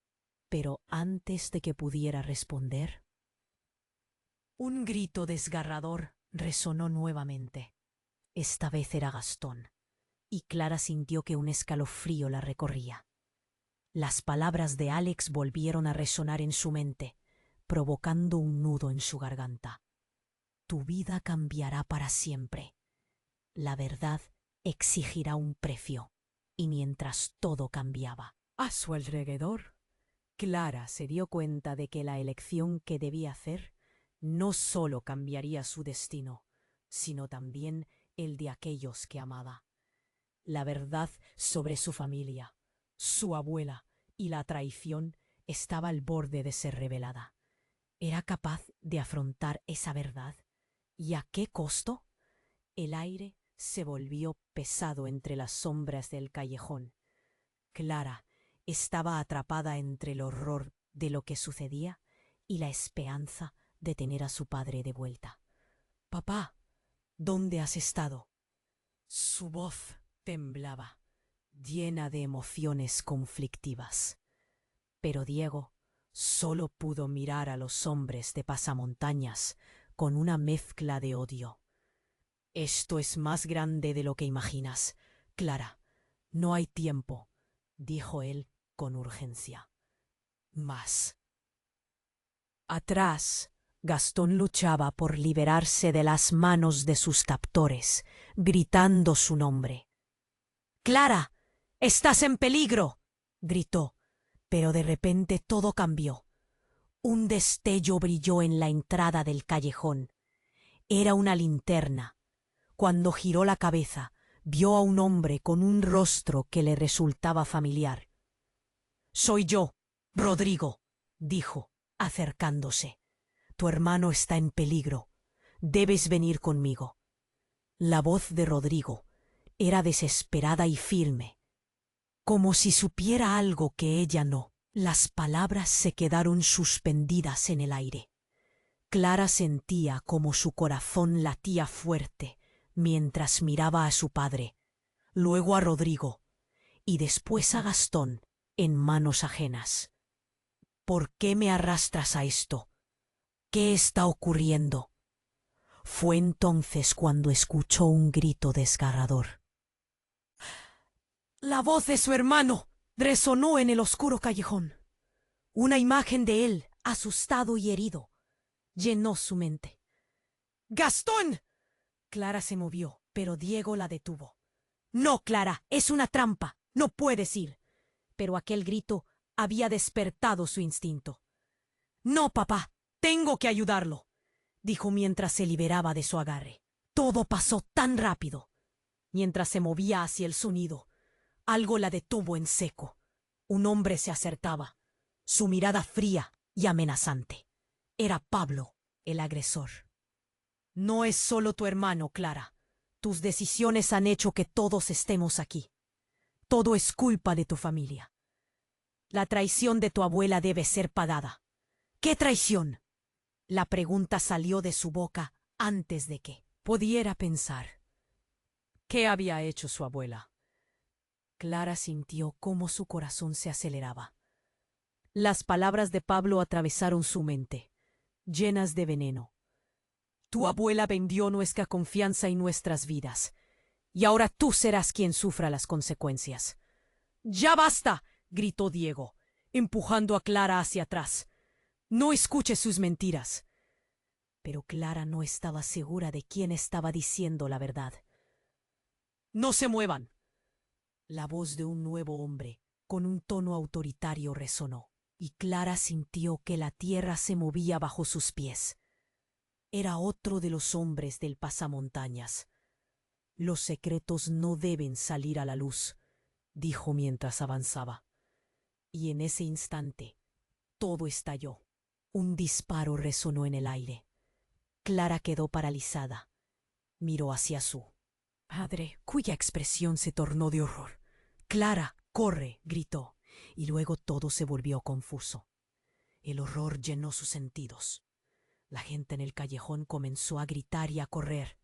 Pero antes de que pudiera responder, un grito desgarrador resonó nuevamente. Esta vez era Gastón, y Clara sintió que un escalofrío la recorría. Las palabras de Alex volvieron a resonar en su mente, provocando un nudo en su garganta. Tu vida cambiará para siempre. La verdad exigirá un precio, y mientras todo cambiaba a su alrededor, Clara se dio cuenta de que la elección que debía hacer no solo cambiaría su destino, sino también el de aquellos que amaba. La verdad sobre su familia, su abuela y la traición estaba al borde de ser revelada. ¿Era capaz de afrontar esa verdad? ¿Y a qué costo? El aire se volvió pesado entre las sombras del callejón. Clara estaba atrapada entre el horror de lo que sucedía y la esperanza de tener a su padre de vuelta. «Papá, ¿dónde has estado?» Su voz temblaba, llena de emociones conflictivas. Pero Diego solo pudo mirar a los hombres de pasamontañas con una mezcla de odio. «Esto es más grande de lo que imaginas, Clara. No hay tiempo», dijo él con urgencia. «Más». Atrás, Gastón luchaba por liberarse de las manos de sus captores, gritando su nombre. «¡Clara! ¡Estás en peligro!», gritó, pero de repente todo cambió. Un destello brilló en la entrada del callejón. Era una linterna. Cuando giró la cabeza, vio a un hombre con un rostro que le resultaba familiar. «Soy yo, Rodrigo», dijo, acercándose. «Tu hermano está en peligro. Debes venir conmigo». La voz de Rodrigo era desesperada y firme, como si supiera algo que ella no. Las palabras se quedaron suspendidas en el aire. Clara sentía como su corazón latía fuerte mientras miraba a su padre, luego a Rodrigo y después a Gastón en manos ajenas. «¿Por qué me arrastras a esto? ¿Qué está ocurriendo?» Fue entonces cuando escuchó un grito desgarrador. La voz de su hermano resonó en el oscuro callejón. Una imagen de él, asustado y herido, llenó su mente. ¡Gastón! Clara se movió, pero Diego la detuvo. No, Clara, es una trampa. No puedes ir. Pero aquel grito había despertado su instinto. No, papá, tengo que ayudarlo, dijo mientras se liberaba de su agarre. Todo pasó tan rápido. Mientras se movía hacia el sonido, algo la detuvo en seco. Un hombre se acercaba, su mirada fría y amenazante. Era Pablo, el agresor. No es solo tu hermano, Clara. Tus decisiones han hecho que todos estemos aquí. Todo es culpa de tu familia. La traición de tu abuela debe ser pagada. ¿Qué traición? La pregunta salió de su boca antes de que pudiera pensar. ¿Qué había hecho su abuela? Clara sintió cómo su corazón se aceleraba. Las palabras de Pablo atravesaron su mente, llenas de veneno. Tu abuela vendió nuestra confianza y nuestras vidas, y ahora tú serás quien sufra las consecuencias. ¡Ya basta!, gritó Diego, empujando a Clara hacia atrás. No escuches sus mentiras. Pero Clara no estaba segura de quién estaba diciendo la verdad. ¡No se muevan! La voz de un nuevo hombre, con un tono autoritario, resonó, y Clara sintió que la tierra se movía bajo sus pies. Era otro de los hombres del pasamontañas. Los secretos no deben salir a la luz, dijo mientras avanzaba. Y en ese instante, todo estalló. Un disparo resonó en el aire. Clara quedó paralizada. Miró hacia su padre, cuya expresión se tornó de horror. «Clara, corre», gritó, y luego todo se volvió confuso. El horror llenó sus sentidos. La gente en el callejón comenzó a gritar y a correr.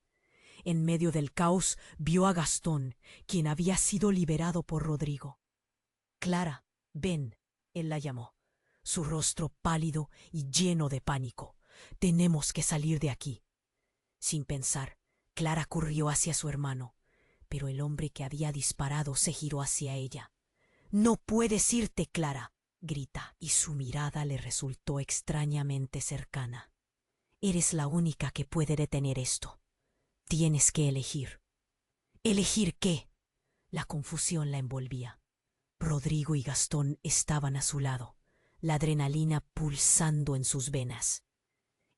En medio del caos vio a Gastón, quien había sido liberado por Rodrigo. «Clara, ven», él la llamó, su rostro pálido y lleno de pánico. «Tenemos que salir de aquí». Sin pensar, Clara corrió hacia su hermano, pero el hombre que había disparado se giró hacia ella. «No puedes irte, Clara», grita, y su mirada le resultó extrañamente cercana. «Eres la única que puede detener esto. Tienes que elegir». ¿Elegir qué? La confusión la envolvía. Rodrigo y Gastón estaban a su lado, la adrenalina pulsando en sus venas.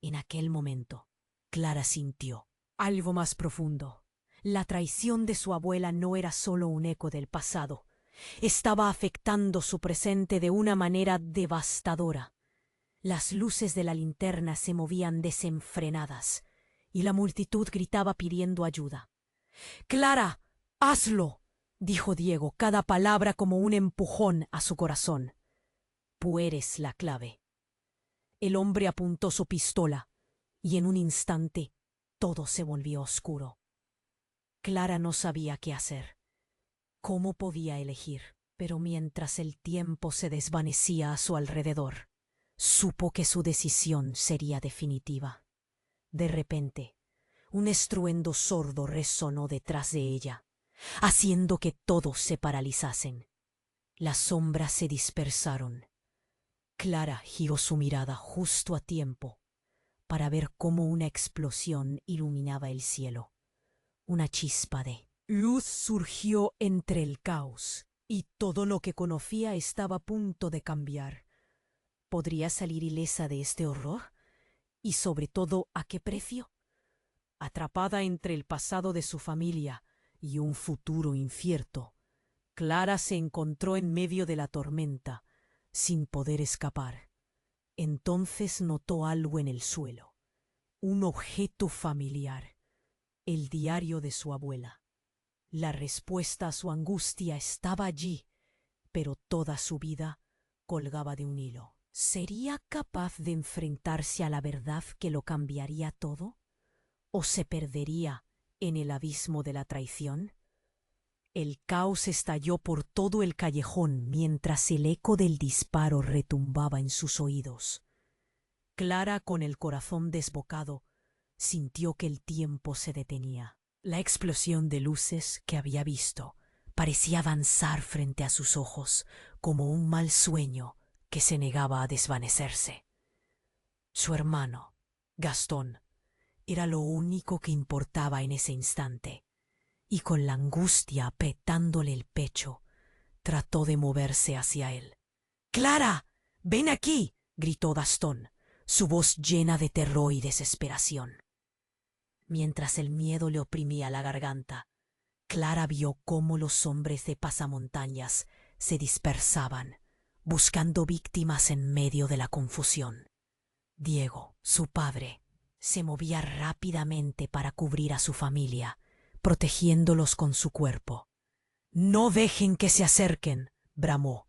En aquel momento, Clara sintió algo más profundo. La traición de su abuela no era solo un eco del pasado. Estaba afectando su presente de una manera devastadora. Las luces de la linterna se movían desenfrenadas y la multitud gritaba pidiendo ayuda. «¡Clara, hazlo!», dijo Diego, cada palabra como un empujón a su corazón. «Tú eres la clave». El hombre apuntó su pistola y en un instante todo se volvió oscuro. Clara no sabía qué hacer. ¿Cómo podía elegir? Pero mientras el tiempo se desvanecía a su alrededor, supo que su decisión sería definitiva. De repente, un estruendo sordo resonó detrás de ella, haciendo que todos se paralizasen. Las sombras se dispersaron. Clara giró su mirada justo a tiempo para ver cómo una explosión iluminaba el cielo. Una chispa de luz surgió entre el caos, y todo lo que conocía estaba a punto de cambiar. ¿Podría salir ilesa de este horror? Y sobre todo, ¿a qué precio? Atrapada entre el pasado de su familia y un futuro incierto, Clara se encontró en medio de la tormenta, sin poder escapar. Entonces notó algo en el suelo, un objeto familiar, el diario de su abuela. La respuesta a su angustia estaba allí, pero toda su vida colgaba de un hilo. ¿Sería capaz de enfrentarse a la verdad que lo cambiaría todo? ¿O se perdería en el abismo de la traición? El caos estalló por todo el callejón mientras el eco del disparo retumbaba en sus oídos. Clara, con el corazón desbocado, Sintió que el tiempo se detenía. La explosión de luces que había visto parecía avanzar frente a sus ojos como un mal sueño que se negaba a desvanecerse. Su hermano, Gastón, era lo único que importaba en ese instante, y con la angustia apretándole el pecho, trató de moverse hacia él. —¡Clara! ¡Ven aquí! —gritó Gastón, su voz llena de terror y desesperación. Mientras el miedo le oprimía la garganta, Clara vio cómo los hombres de pasamontañas se dispersaban, buscando víctimas en medio de la confusión. Diego, su padre, se movía rápidamente para cubrir a su familia, protegiéndolos con su cuerpo. —¡No dejen que se acerquen! —bramó,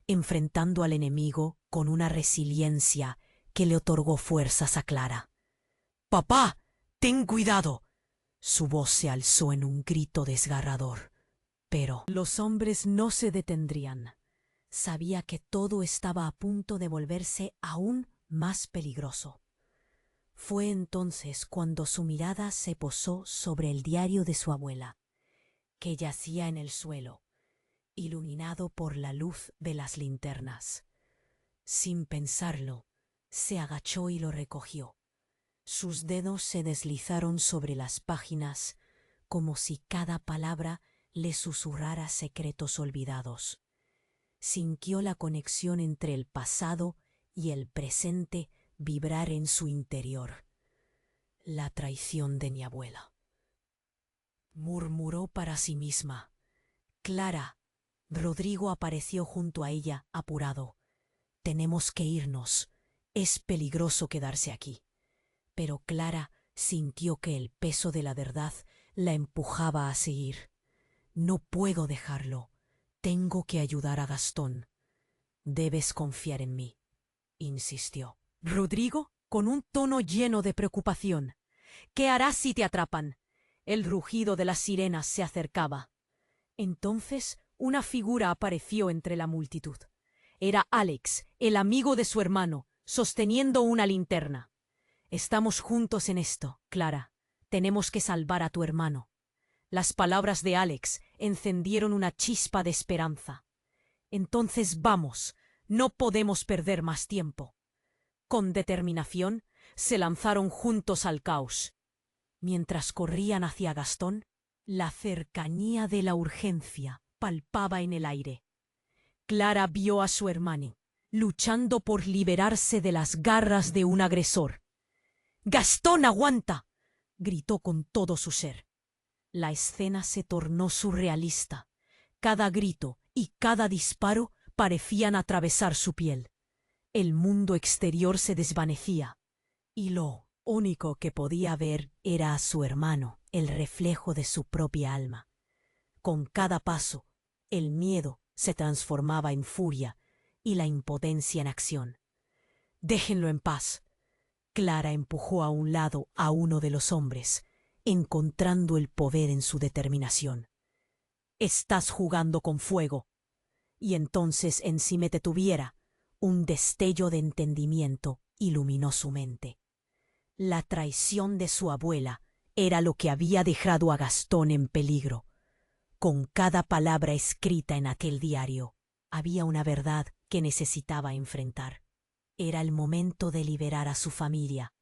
enfrentando al enemigo con una resiliencia que le otorgó fuerzas a Clara. —¡Papá! ¡Ten cuidado! Su voz se alzó en un grito desgarrador. Pero los hombres no se detendrían. Sabía que todo estaba a punto de volverse aún más peligroso. Fue entonces cuando su mirada se posó sobre el diario de su abuela, que yacía en el suelo, iluminado por la luz de las linternas. Sin pensarlo, se agachó y lo recogió. Sus dedos se deslizaron sobre las páginas como si cada palabra le susurrara secretos olvidados. Sintió la conexión entre el pasado y el presente vibrar en su interior. La traición de mi abuela. Murmuró para sí misma. Clara. Rodrigo apareció junto a ella, apurado. Tenemos que irnos. Es peligroso quedarse aquí. Pero Clara sintió que el peso de la verdad la empujaba a seguir. No puedo dejarlo. Tengo que ayudar a Gastón. Debes confiar en mí, insistió. Rodrigo, con un tono lleno de preocupación. ¿Qué harás si te atrapan? El rugido de las sirenas se acercaba. Entonces una figura apareció entre la multitud. Era Alex, el amigo de su hermano, sosteniendo una linterna. Estamos juntos en esto, Clara. Tenemos que salvar a tu hermano. Las palabras de Alex encendieron una chispa de esperanza. Entonces vamos, no podemos perder más tiempo. Con determinación se lanzaron juntos al caos. Mientras corrían hacia Gastón, la cercanía de la urgencia palpaba en el aire. Clara vio a su hermano, luchando por liberarse de las garras de un agresor. —¡Gastón, aguanta! —gritó con todo su ser. La escena se tornó surrealista. Cada grito y cada disparo parecían atravesar su piel. El mundo exterior se desvanecía, y lo único que podía ver era a su hermano, el reflejo de su propia alma. Con cada paso, el miedo se transformaba en furia y la impotencia en acción. —Déjenlo en paz. Clara empujó a un lado a uno de los hombres, encontrando el poder en su determinación. —Estás jugando con fuego. Y entonces, en si me detuviera, un destello de entendimiento iluminó su mente. La traición de su abuela era lo que había dejado a Gastón en peligro. Con cada palabra escrita en aquel diario, había una verdad que necesitaba enfrentar. Era el momento de liberar a su familia.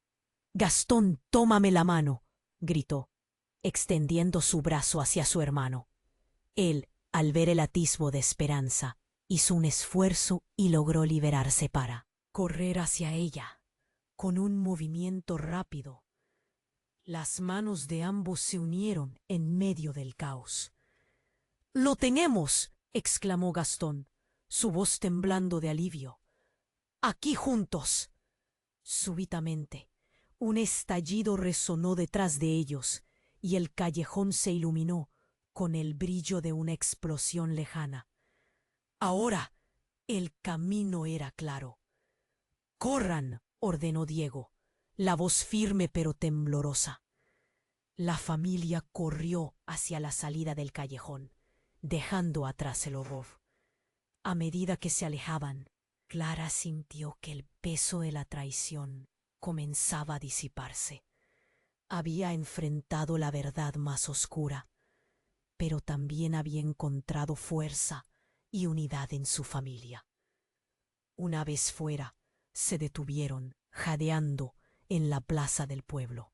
—Gastón, tómame la mano —gritó, extendiendo su brazo hacia su hermano. Él, al ver el atisbo de esperanza, hizo un esfuerzo y logró liberarse para correr hacia ella. Con un movimiento rápido, las manos de ambos se unieron en medio del caos. —¡Lo tenemos! —exclamó Gastón, su voz temblando de alivio. —¡Aquí juntos! Súbitamente, un estallido resonó detrás de ellos y el callejón se iluminó con el brillo de una explosión lejana. Ahora el camino era claro. —¡Corran! —ordenó Diego, la voz firme pero temblorosa. La familia corrió hacia la salida del callejón, dejando atrás el horror. A medida que se alejaban, Clara sintió que el peso de la traición comenzaba a disiparse. Había enfrentado la verdad más oscura, pero también había encontrado fuerza y unidad en su familia. Una vez fuera, se detuvieron, jadeando, en la plaza del pueblo.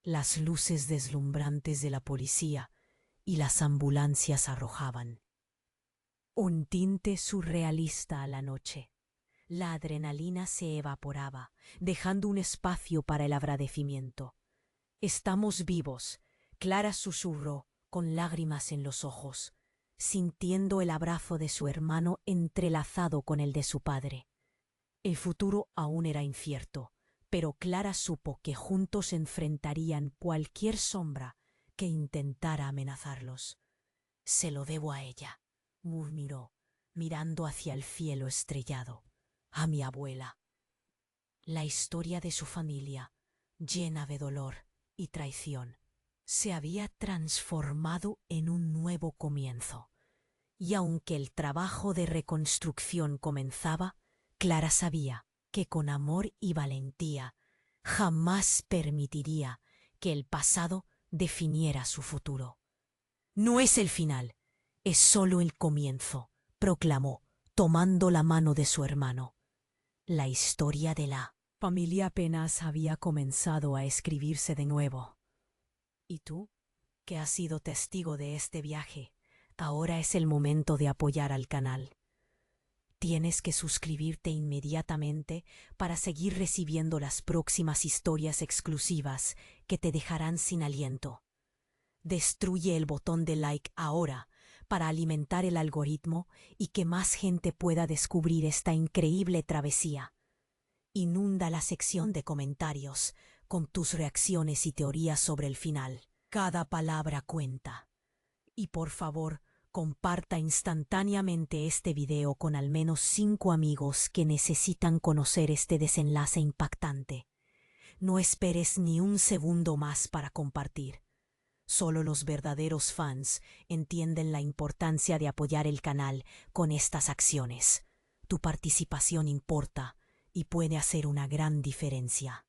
Las luces deslumbrantes de la policía y las ambulancias arrojaban un tinte surrealista a la noche. La adrenalina se evaporaba, dejando un espacio para el agradecimiento. «Estamos vivos», Clara susurró, con lágrimas en los ojos, sintiendo el abrazo de su hermano entrelazado con el de su padre. El futuro aún era incierto, pero Clara supo que juntos enfrentarían cualquier sombra que intentara amenazarlos. «Se lo debo a ella», murmuró, mirando hacia el cielo estrellado. «A mi abuela». La historia de su familia, llena de dolor y traición, se había transformado en un nuevo comienzo. Y aunque el trabajo de reconstrucción comenzaba, Clara sabía que con amor y valentía jamás permitiría que el pasado definiera su futuro. «No es el final, es solo el comienzo», proclamó, tomando la mano de su hermano. La historia de la familia apenas había comenzado a escribirse de nuevo. ¿Y tú, que has sido testigo de este viaje, ahora es el momento de apoyar al canal? Tienes que suscribirte inmediatamente para seguir recibiendo las próximas historias exclusivas que te dejarán sin aliento. Destruye el botón de like ahora para alimentar el algoritmo y que más gente pueda descubrir esta increíble travesía. Inunda la sección de comentarios con tus reacciones y teorías sobre el final. Cada palabra cuenta. Y por favor, comparta instantáneamente este video con al menos 5 amigos que necesitan conocer este desenlace impactante. No esperes ni un segundo más para compartir. Solo los verdaderos fans entienden la importancia de apoyar el canal con estas acciones. Tu participación importa y puede hacer una gran diferencia.